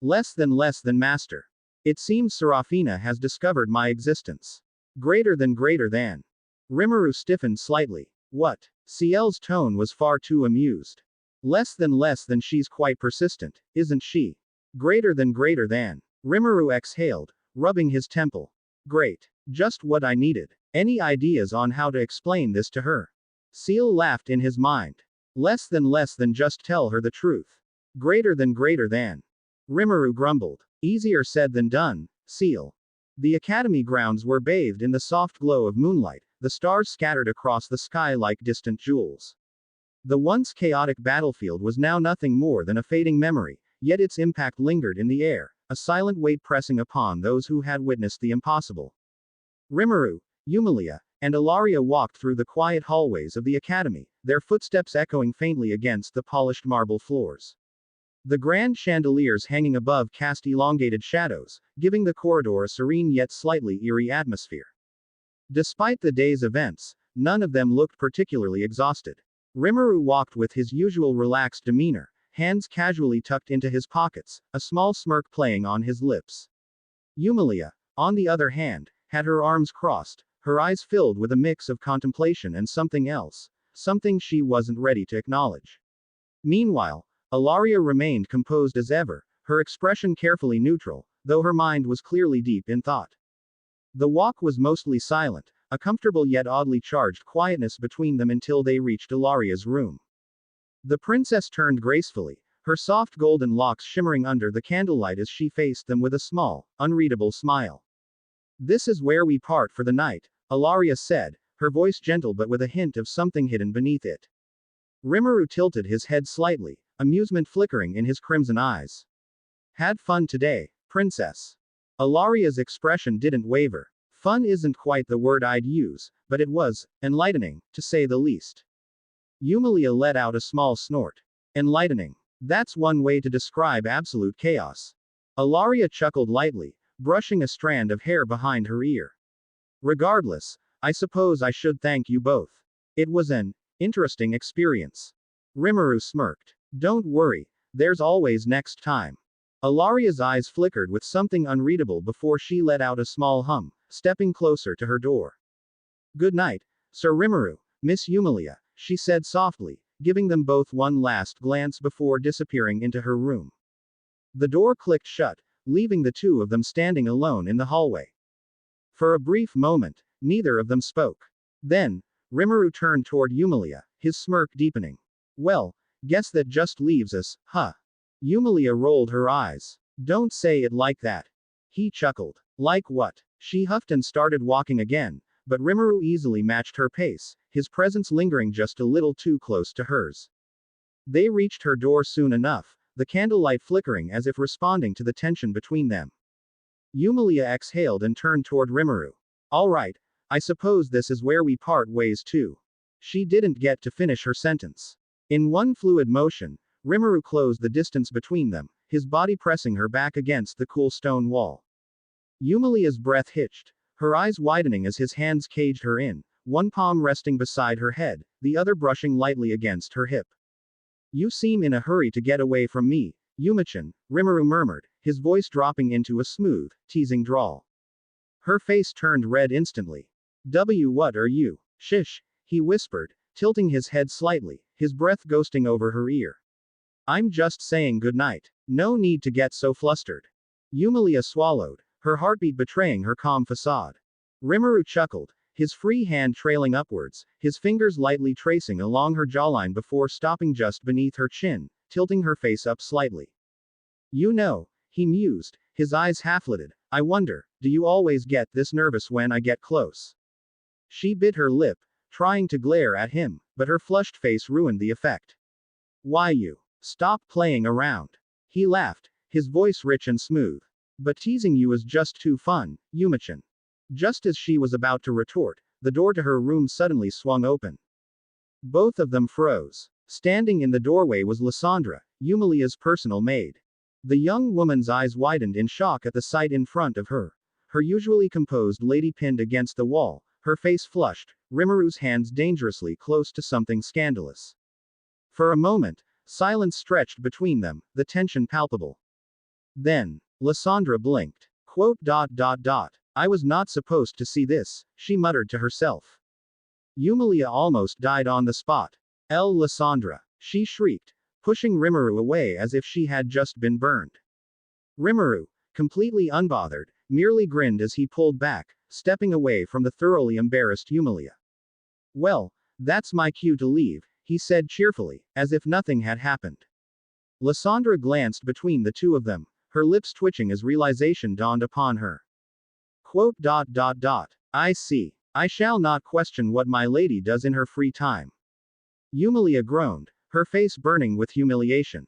A: Less than master. It seems Serafina has discovered my existence. Greater than. Rimuru stiffened slightly. What? Ciel's tone was far too amused. Less than she's quite persistent, isn't she? Greater than. Rimuru exhaled, rubbing his temple. Great. Just what I needed. Any ideas on how to explain this to her? Ciel laughed in his mind. Less than just tell her the truth. Greater than. Rimuru grumbled. Easier said than done, Ciel. The academy grounds were bathed in the soft glow of moonlight, the stars scattered across the sky like distant jewels. The once chaotic battlefield was now nothing more than a fading memory, yet its impact lingered in the air, a silent weight pressing upon those who had witnessed the impossible. Rimuru, Yumilia, and Ilaria walked through the quiet hallways of the academy, their footsteps echoing faintly against the polished marble floors. The grand chandeliers hanging above cast elongated shadows, giving the corridor a serene yet slightly eerie atmosphere. Despite the day's events, none of them looked particularly exhausted. Rimuru walked with his usual relaxed demeanor, hands casually tucked into his pockets, a small smirk playing on his lips. Yumilia, on the other hand, had her arms crossed, her eyes filled with a mix of contemplation and something else, something she wasn't ready to acknowledge. Meanwhile, Ilaria remained composed as ever, her expression carefully neutral, though her mind was clearly deep in thought. The walk was mostly silent, a comfortable yet oddly charged quietness between them until they reached Ilaria's room. The princess turned gracefully, her soft golden locks shimmering under the candlelight as she faced them with a small, unreadable smile. This is where we part for the night, Ilaria said, her voice gentle but with a hint of something hidden beneath it. Rimuru tilted his head slightly, amusement flickering in his crimson eyes. Had fun today, princess. Ilaria's expression didn't waver. Fun isn't quite the word I'd use, but it was enlightening, to say the least. Yumilia let out a small snort. Enlightening. That's one way to describe absolute chaos. Ilaria chuckled lightly, brushing a strand of hair behind her ear. Regardless, I suppose I should thank you both. It was an interesting experience. Rimuru smirked. Don't worry, there's always next time. Ilaria's eyes flickered with something unreadable before she let out a small hum, stepping closer to her door. Good night, Sir Rimuru, Miss Yumilia, she said softly, giving them both one last glance before disappearing into her room. The door clicked shut, leaving the two of them standing alone in the hallway. For a brief moment, neither of them spoke. Then, Rimuru turned toward Yumilia, his smirk deepening. Well, guess that just leaves us, huh? Yumilia rolled her eyes. Don't say it like that. He chuckled. Like what? She huffed and started walking again, but Rimuru easily matched her pace, his presence lingering just a little too close to hers. They reached her door soon enough, the candlelight flickering as if responding to the tension between them. Yumilia exhaled and turned toward Rimuru. All right, I suppose this is where we part ways too. She didn't get to finish her sentence. In one fluid motion, Rimuru closed the distance between them, his body pressing her back against the cool stone wall. Yumilia's breath hitched, her eyes widening as his hands caged her in, one palm resting beside her head, the other brushing lightly against her hip. You seem in a hurry to get away from me, Yumichan, Rimuru murmured, his voice dropping into a smooth, teasing drawl. Her face turned red instantly. What are you? Shish, he whispered, tilting his head slightly, his breath ghosting over her ear. I'm just saying goodnight. No need to get so flustered. Yumilia swallowed, her heartbeat betraying her calm facade. Rimuru chuckled, his free hand trailing upwards, his fingers lightly tracing along her jawline before stopping just beneath her chin, tilting her face up slightly. You know, he mused, his eyes half-lidded, I wonder, do you always get this nervous when I get close? She bit her lip, trying to glare at him, but her flushed face ruined the effect. Why you? Stop playing around. He laughed, his voice rich and smooth. But teasing you is just too fun, Yumichan. Just as she was about to retort, the door to her room suddenly swung open. Both of them froze. Standing in the doorway was Lysandra, Yumilia's personal maid. The young woman's eyes widened in shock at the sight in front of her. Her usually composed lady pinned against the wall, her face flushed, Rimuru's hands dangerously close to something scandalous. For a moment, silence stretched between them, the tension palpable. Then, Lysandra blinked. I was not supposed to see this, she muttered to herself. Yumilia almost died on the spot. Lysandra, she shrieked, pushing Rimuru away as if she had just been burned. Rimuru, completely unbothered, merely grinned as he pulled back, stepping away from the thoroughly embarrassed Yumilia. Well, that's my cue to leave, he said cheerfully, as if nothing had happened. Lysandra glanced between the two of them, her lips twitching as realization dawned upon her. I see. I shall not question what my lady does in her free time. Yumilia groaned, her face burning with humiliation.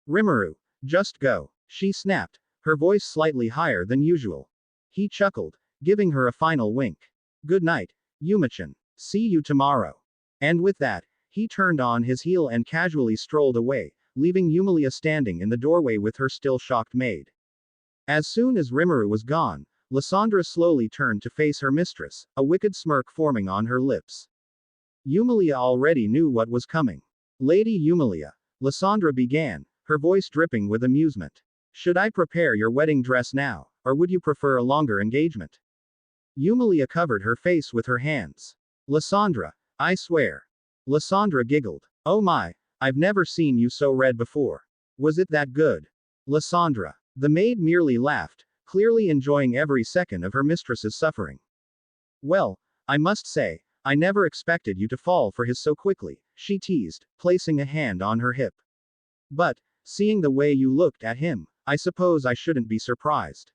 A: Rimuru, just go, she snapped, her voice slightly higher than usual. He chuckled, giving her a final wink. Good night, Yumichan. See you tomorrow. And with that, he turned on his heel and casually strolled away, leaving Yumilia standing in the doorway with her still shocked maid. As soon as Rimuru was gone, Lysandra slowly turned to face her mistress, a wicked smirk forming on her lips. Yumilia already knew what was coming. Lady Yumilia, Lysandra began, her voice dripping with amusement. Should I prepare your wedding dress now, or would you prefer a longer engagement? Yumilia covered her face with her hands. Lysandra, I swear. Lysandra giggled. Oh my, I've never seen you so red before. Was it that good? Lysandra. The maid merely laughed, clearly enjoying every second of her mistress's suffering. Well, I must say, I never expected you to fall for his so quickly, she teased, placing a hand on her hip. But, seeing the way you looked at him, I suppose I shouldn't be surprised.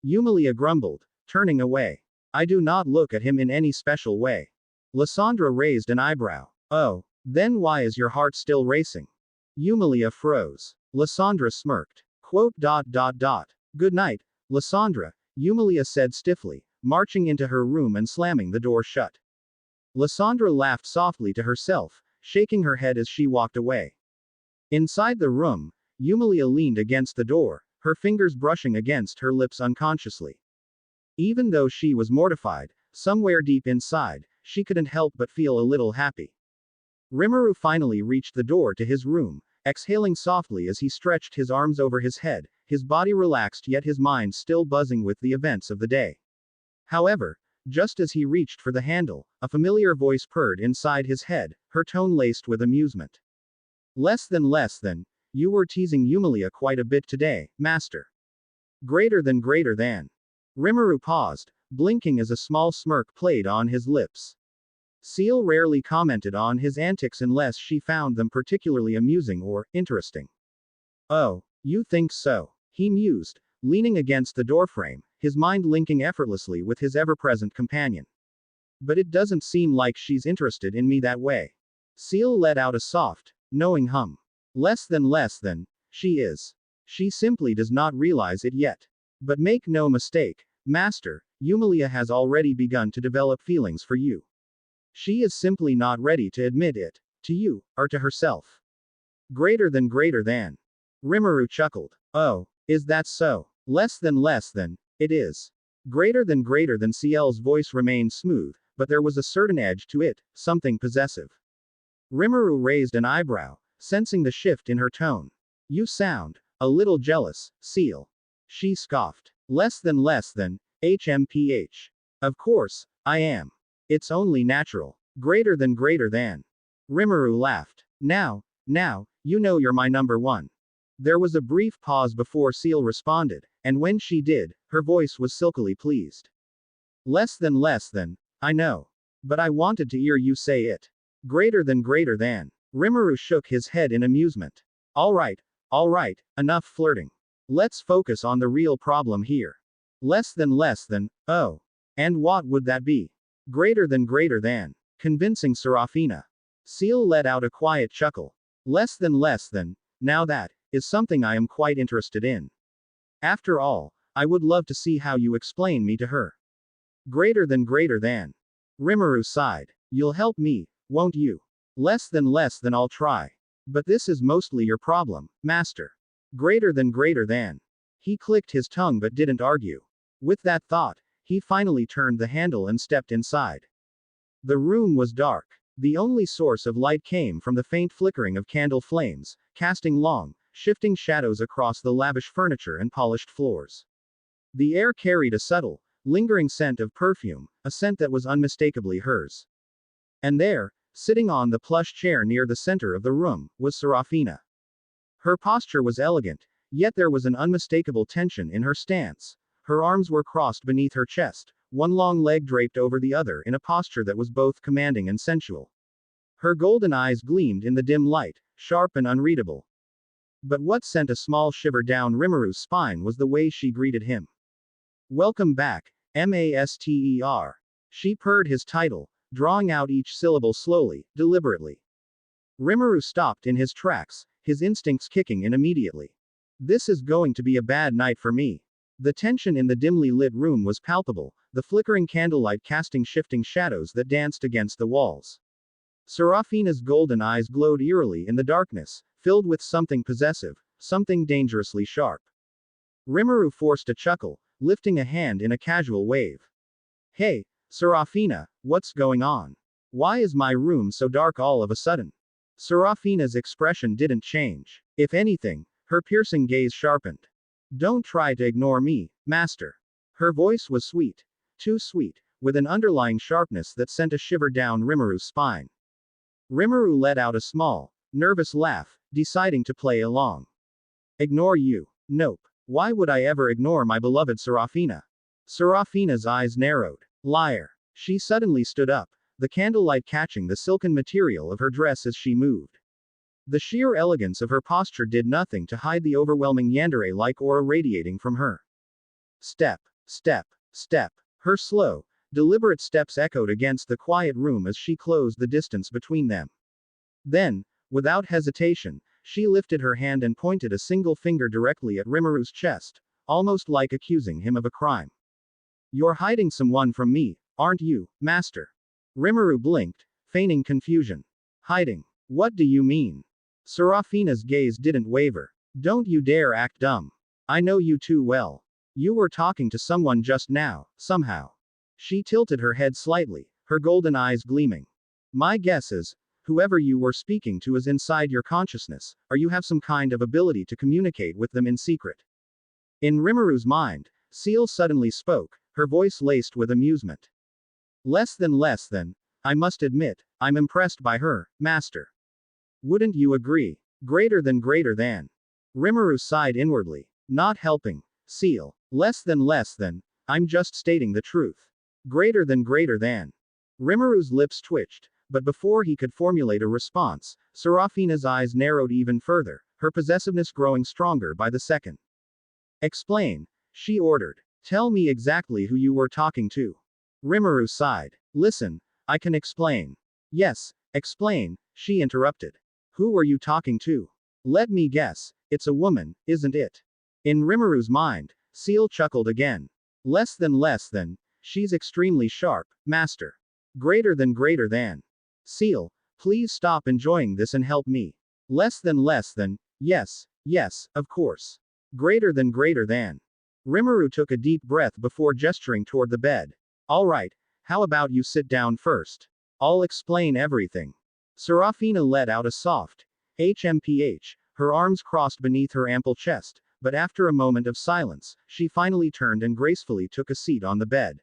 A: Yumilia grumbled, turning away. I do not look at him in any special way. Lysandra raised an eyebrow. Oh, then why is your heart still racing? Yumilia froze. Lysandra smirked. Good night, Lysandra, Yumilia said stiffly, marching into her room and slamming the door shut. Lysandra laughed softly to herself, shaking her head as she walked away. Inside the room, Yumilia leaned against the door, her fingers brushing against her lips unconsciously. Even though she was mortified, somewhere deep inside, she couldn't help but feel a little happy. Rimuru finally reached the door to his room, exhaling softly as he stretched his arms over his head, his body relaxed yet his mind still buzzing with the events of the day. However, just as he reached for the handle, a familiar voice purred inside his head, her tone laced with amusement. Less than, you were teasing Yumilia quite a bit today, master. Greater than. Rimuru paused, blinking as a small smirk played on his lips. Seal rarely commented on his antics unless she found them particularly amusing or interesting. Oh, you think so? He mused, leaning against the doorframe, his mind linking effortlessly with his ever-present companion. But it doesn't seem like she's interested in me that way. Seal let out a soft, knowing hum. Less than, she is. She simply does not realize it yet. But make no mistake, master, Yumilia has already begun to develop feelings for you. She is simply not ready to admit it, to you, or to herself. Greater than. Rimuru chuckled. Oh, is that so? Less than, it is. Greater than. CL's voice remained smooth, but there was a certain edge to it, something possessive. Rimuru raised an eyebrow, sensing the shift in her tone. You sound a little jealous, Seal. She scoffed. Less than, HMPH. Of course, I am. It's only natural. Greater than. Rimuru laughed. Now, you know you're my number one. There was a brief pause before Seal responded, and when she did, her voice was silkily pleased. Less than, I know. But I wanted to hear you say it. Greater than. Rimuru shook his head in amusement. Alright, enough flirting. Let's focus on the real problem here. Less than, oh. And what would that be? Greater than. Convincing Serafina. Seal let out a quiet chuckle. Less than, now that is something I am quite interested in. After all, I would love to see how you explain me to her. Greater than. Rimuru sighed. You'll help me, won't you? Less than I'll try. But this is mostly your problem, master. Greater than. He clicked his tongue but didn't argue. With that thought, he finally turned the handle and stepped inside. The room was dark. The only source of light came from the faint flickering of candle flames, casting long, shifting shadows across the lavish furniture and polished floors. The air carried a subtle, lingering scent of perfume, a scent that was unmistakably hers. And there, sitting on the plush chair near the center of the room, was Serafina. Her posture was elegant, yet there was an unmistakable tension in her stance. Her arms were crossed beneath her chest, one long leg draped over the other in a posture that was both commanding and sensual. Her golden eyes gleamed in the dim light, sharp and unreadable. But what sent a small shiver down Rimuru's spine was the way she greeted him. Welcome back, Master. She purred his title, drawing out each syllable slowly, deliberately. Rimuru stopped in his tracks, his instincts kicking in immediately. This is going to be a bad night for me. The tension in the dimly lit room was palpable, the flickering candlelight casting shifting shadows that danced against the walls. Serafina's golden eyes glowed eerily in the darkness, filled with something possessive, something dangerously sharp. Rimuru forced a chuckle, lifting a hand in a casual wave. Hey, Serafina, what's going on? Why is my room so dark all of a sudden? Serafina's expression didn't change. If anything, her piercing gaze sharpened. Don't try to ignore me, master. Her voice was sweet. Too sweet, with an underlying sharpness that sent a shiver down Rimuru's spine. Rimuru let out a small, nervous laugh, deciding to play along. Ignore you? Nope. Why would I ever ignore my beloved Serafina? Serafina's eyes narrowed. Liar. She suddenly stood up, the candlelight catching the silken material of her dress as she moved. The sheer elegance of her posture did nothing to hide the overwhelming yandere-like aura radiating from her. Step, step, step. Her slow, deliberate steps echoed against the quiet room as she closed the distance between them. Then, without hesitation, she lifted her hand and pointed a single finger directly at Rimuru's chest, almost like accusing him of a crime. You're hiding someone from me, aren't you, master? Rimuru blinked, feigning confusion. Hiding? What do you mean? Serafina's gaze didn't waver. Don't you dare act dumb. I know you too well. You were talking to someone just now, somehow. She tilted her head slightly, her golden eyes gleaming. My guess is, whoever you were speaking to is inside your consciousness, or you have some kind of ability to communicate with them in secret. In Rimuru's mind, Seal suddenly spoke, her voice laced with amusement. Less than, I must admit, I'm impressed by her, master. Wouldn't you agree? Greater than. Rimuru sighed inwardly. Not helping. Seal. Less than, I'm just stating the truth. Greater than. Rimuru's lips twitched, but before he could formulate a response, Serafina's eyes narrowed even further, her possessiveness growing stronger by the second. Explain, she ordered. Tell me exactly who you were talking to. Rimuru sighed. Listen, I can explain. Yes, explain, she interrupted. Who were you talking to? Let me guess, it's a woman, isn't it? In Rimuru's mind, Seal chuckled again. Less than, she's extremely sharp, master. Greater than. Seal, please stop enjoying this and help me. Less than, yes, of course. Greater than. Rimuru took a deep breath before gesturing toward the bed. Alright, how about you sit down first? I'll explain everything. Serafina let out a soft, HMPH, her arms crossed beneath her ample chest, but after a moment of silence, she finally turned and gracefully took a seat on the bed.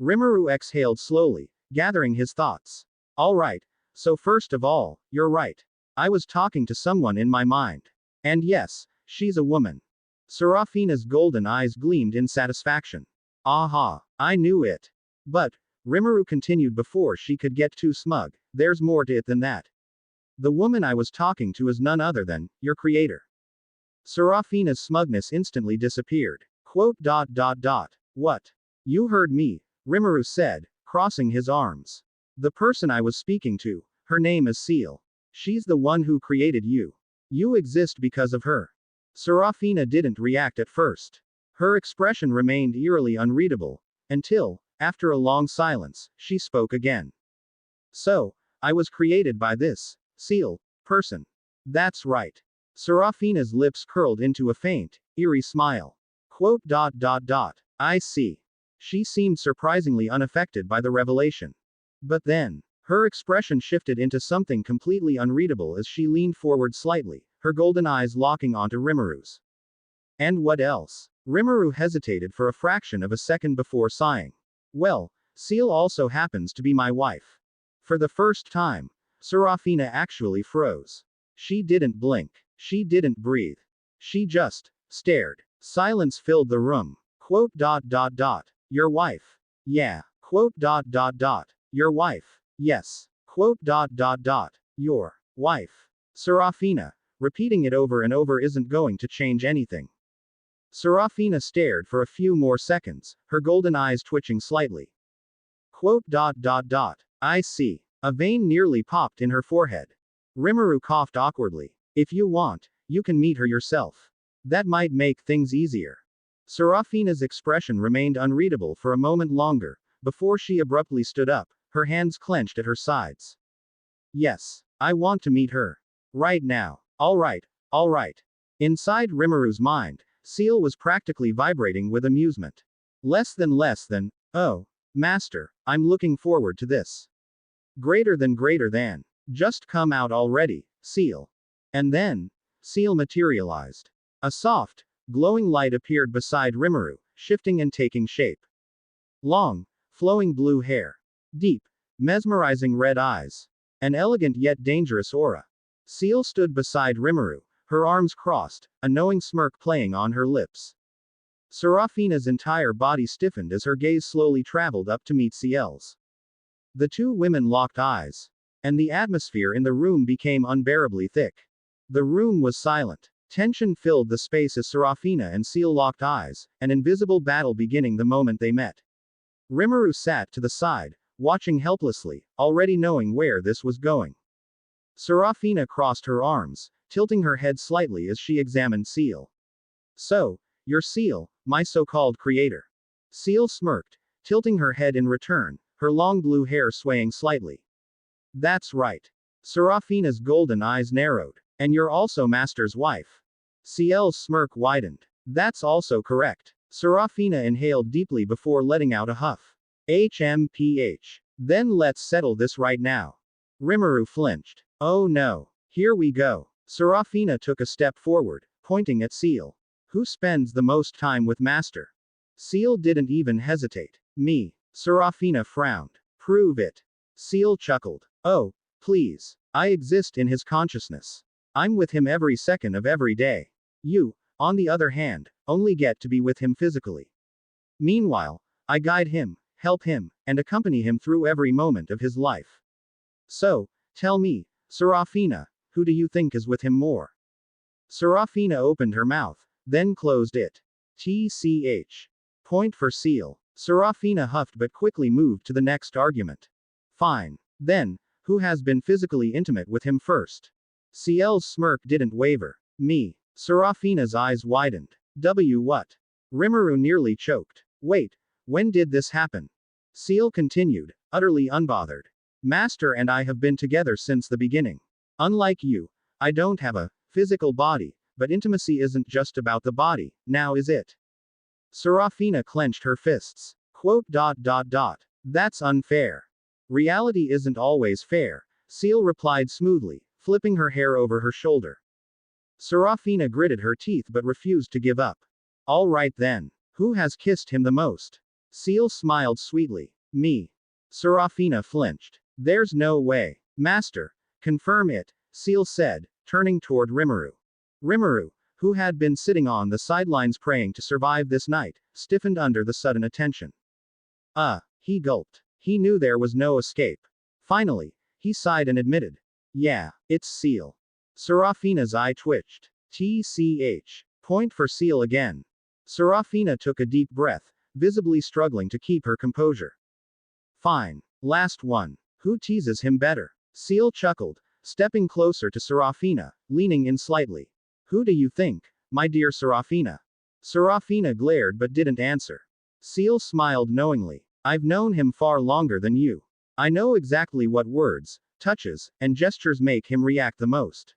A: Rimuru exhaled slowly, gathering his thoughts. All right, so first of all, you're right. I was talking to someone in my mind. And yes, she's a woman. Serafina's golden eyes gleamed in satisfaction. Aha, I knew it. But, Rimuru continued before she could get too smug, there's more to it than that. The woman I was talking to is none other than your creator. Serafina's smugness instantly disappeared. Quote. What? You heard me, Rimuru said, crossing his arms. The person I was speaking to, her name is Seal. She's the one who created you. You exist because of her. Serafina didn't react at first. Her expression remained eerily unreadable, until, after a long silence, she spoke again. So, I was created by this Seal person. That's right. Serafina's lips curled into a faint, eerie smile. Quote. I see. She seemed surprisingly unaffected by the revelation. But then, her expression shifted into something completely unreadable as she leaned forward slightly, her golden eyes locking onto Rimuru's. And what else? Rimuru hesitated for a fraction of a second before sighing. Well, Seal also happens to be my wife. For the first time, Serafina actually froze. She didn't blink. She didn't breathe. She just stared. Silence filled the room. Quote. Your wife. Yeah. Quote. Your wife. Yes. Quote. Your wife. Serafina. Repeating it over and over isn't going to change anything. Serafina stared for a few more seconds, her golden eyes twitching slightly. Quote. I see. A vein nearly popped in her forehead. Rimuru coughed awkwardly. If you want, you can meet her yourself. That might make things easier. Serafina's expression remained unreadable for a moment longer, before she abruptly stood up, her hands clenched at her sides. Yes, I want to meet her. Right now. All right. Inside Rimuru's mind, Seal was practically vibrating with amusement. Less than, oh, master, I'm looking forward to this. Greater than. Just come out already, Seal. And then, Seal materialized. A soft, glowing light appeared beside Rimuru, shifting and taking shape. Long, flowing blue hair. Deep, mesmerizing red eyes. An elegant yet dangerous aura. Seal stood beside Rimuru, her arms crossed, a knowing smirk playing on her lips. Serafina's entire body stiffened as her gaze slowly traveled up to meet Ciel's. The two women locked eyes. And the atmosphere in the room became unbearably thick. The room was silent. Tension filled the space as Serafina and Seal locked eyes, an invisible battle beginning the moment they met. Rimuru sat to the side, watching helplessly, already knowing where this was going. Serafina crossed her arms, tilting her head slightly as she examined Seal. So, you're Seal, my so-called creator. Seal smirked, tilting her head in return, her long blue hair swaying slightly. That's right. Serafina's golden eyes narrowed. And you're also Master's wife. Ciel's smirk widened. That's also correct. Serafina inhaled deeply before letting out a huff. HMPH. Then let's settle this right now. Rimuru flinched. Oh no. Here we go. Serafina took a step forward, pointing at Ciel. Who spends the most time with Master? Ciel didn't even hesitate. Me. Serafina frowned. Prove it. Ciel chuckled. Oh, please. I exist in his consciousness. I'm with him every second of every day. You, on the other hand, only get to be with him physically. Meanwhile, I guide him, help him, and accompany him through every moment of his life. So, tell me, Serafina, who do you think is with him more? Serafina opened her mouth, then closed it. TCH. Point for Ciel. Serafina huffed but quickly moved to the next argument. Fine. Then, who has been physically intimate with him first? Ciel's smirk didn't waver. Me. Serafina's eyes widened. What? Rimuru nearly choked. Wait, when did this happen? Ciel continued, utterly unbothered. Master and I have been together since the beginning. Unlike you, I don't have a physical body, but intimacy isn't just about the body, now is it? Serafina clenched her fists. Quote. That's unfair. Reality isn't always fair, Ciel replied smoothly, flipping her hair over her shoulder. Serafina gritted her teeth but refused to give up. All right then. Who has kissed him the most? Seal smiled sweetly. Me. Serafina flinched. There's no way. Master. Confirm it, Seal said, turning toward Rimuru. Rimuru, who had been sitting on the sidelines praying to survive this night, stiffened under the sudden attention. He gulped. He knew there was no escape. Finally, he sighed and admitted. Yeah, it's Seal. Serafina's eye twitched. TCH. Point for Seal again. Serafina took a deep breath, visibly struggling to keep her composure. Fine. Last one. Who teases him better? Seal chuckled, stepping closer to Serafina, leaning in slightly. Who do you think, my dear Serafina? Serafina glared but didn't answer. Seal smiled knowingly. I've known him far longer than you. I know exactly what words, touches, and gestures make him react the most.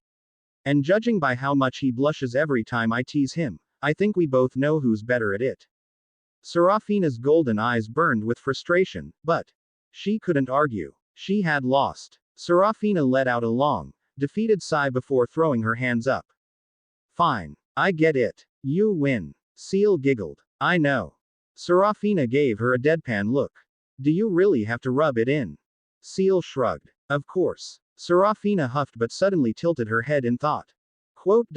A: And judging by how much he blushes every time I tease him, I think we both know who's better at it. Serafina's golden eyes burned with frustration, but she couldn't argue. She had lost. Serafina let out a long, defeated sigh before throwing her hands up. Fine. I get it. You win. Seal giggled. I know. Serafina gave her a deadpan look. Do you really have to rub it in? Seal shrugged. Of course. Serafina huffed but suddenly tilted her head in thought. Quote.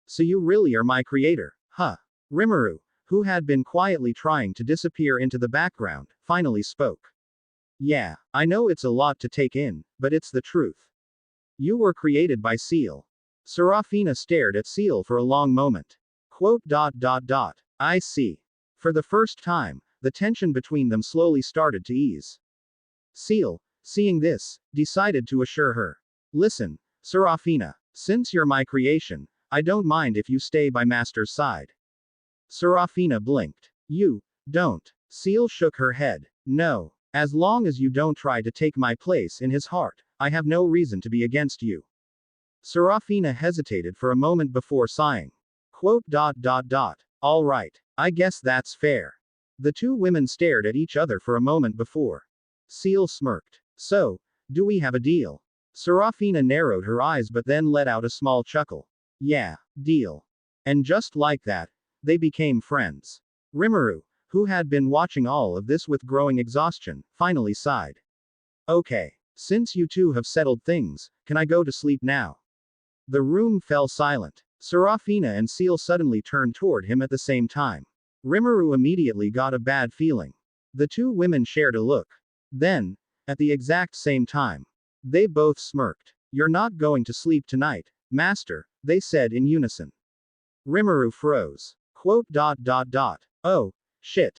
A: So you really are my creator, huh? Rimuru, who had been quietly trying to disappear into the background, finally spoke. Yeah, I know it's a lot to take in, but it's the truth. You were created by Seal. Serafina stared at Seal for a long moment. Quote. I see. For the first time, the tension between them slowly started to ease. Seal, seeing this, decided to assure her. Listen, Serafina, since you're my creation, I don't mind if you stay by Master's side. Serafina blinked. You don't. Seal shook her head. No. As long as you don't try to take my place in his heart, I have no reason to be against you. Serafina hesitated for a moment before sighing. Quote. All right. I guess that's fair. The two women stared at each other for a moment before. Seal smirked. So, do we have a deal? Serafina narrowed her eyes but then let out a small chuckle. Yeah, deal. And just like that, they became friends. Rimuru, who had been watching all of this with growing exhaustion, finally sighed. Okay. Since you two have settled things, can I go to sleep now? The room fell silent. Serafina and Seal suddenly turned toward him at the same time. Rimuru immediately got a bad feeling. The two women shared a look. Then, at the exact same time, they both smirked. You're not going to sleep tonight, Master, they said in unison. Rimuru froze. Quote. Oh, shit.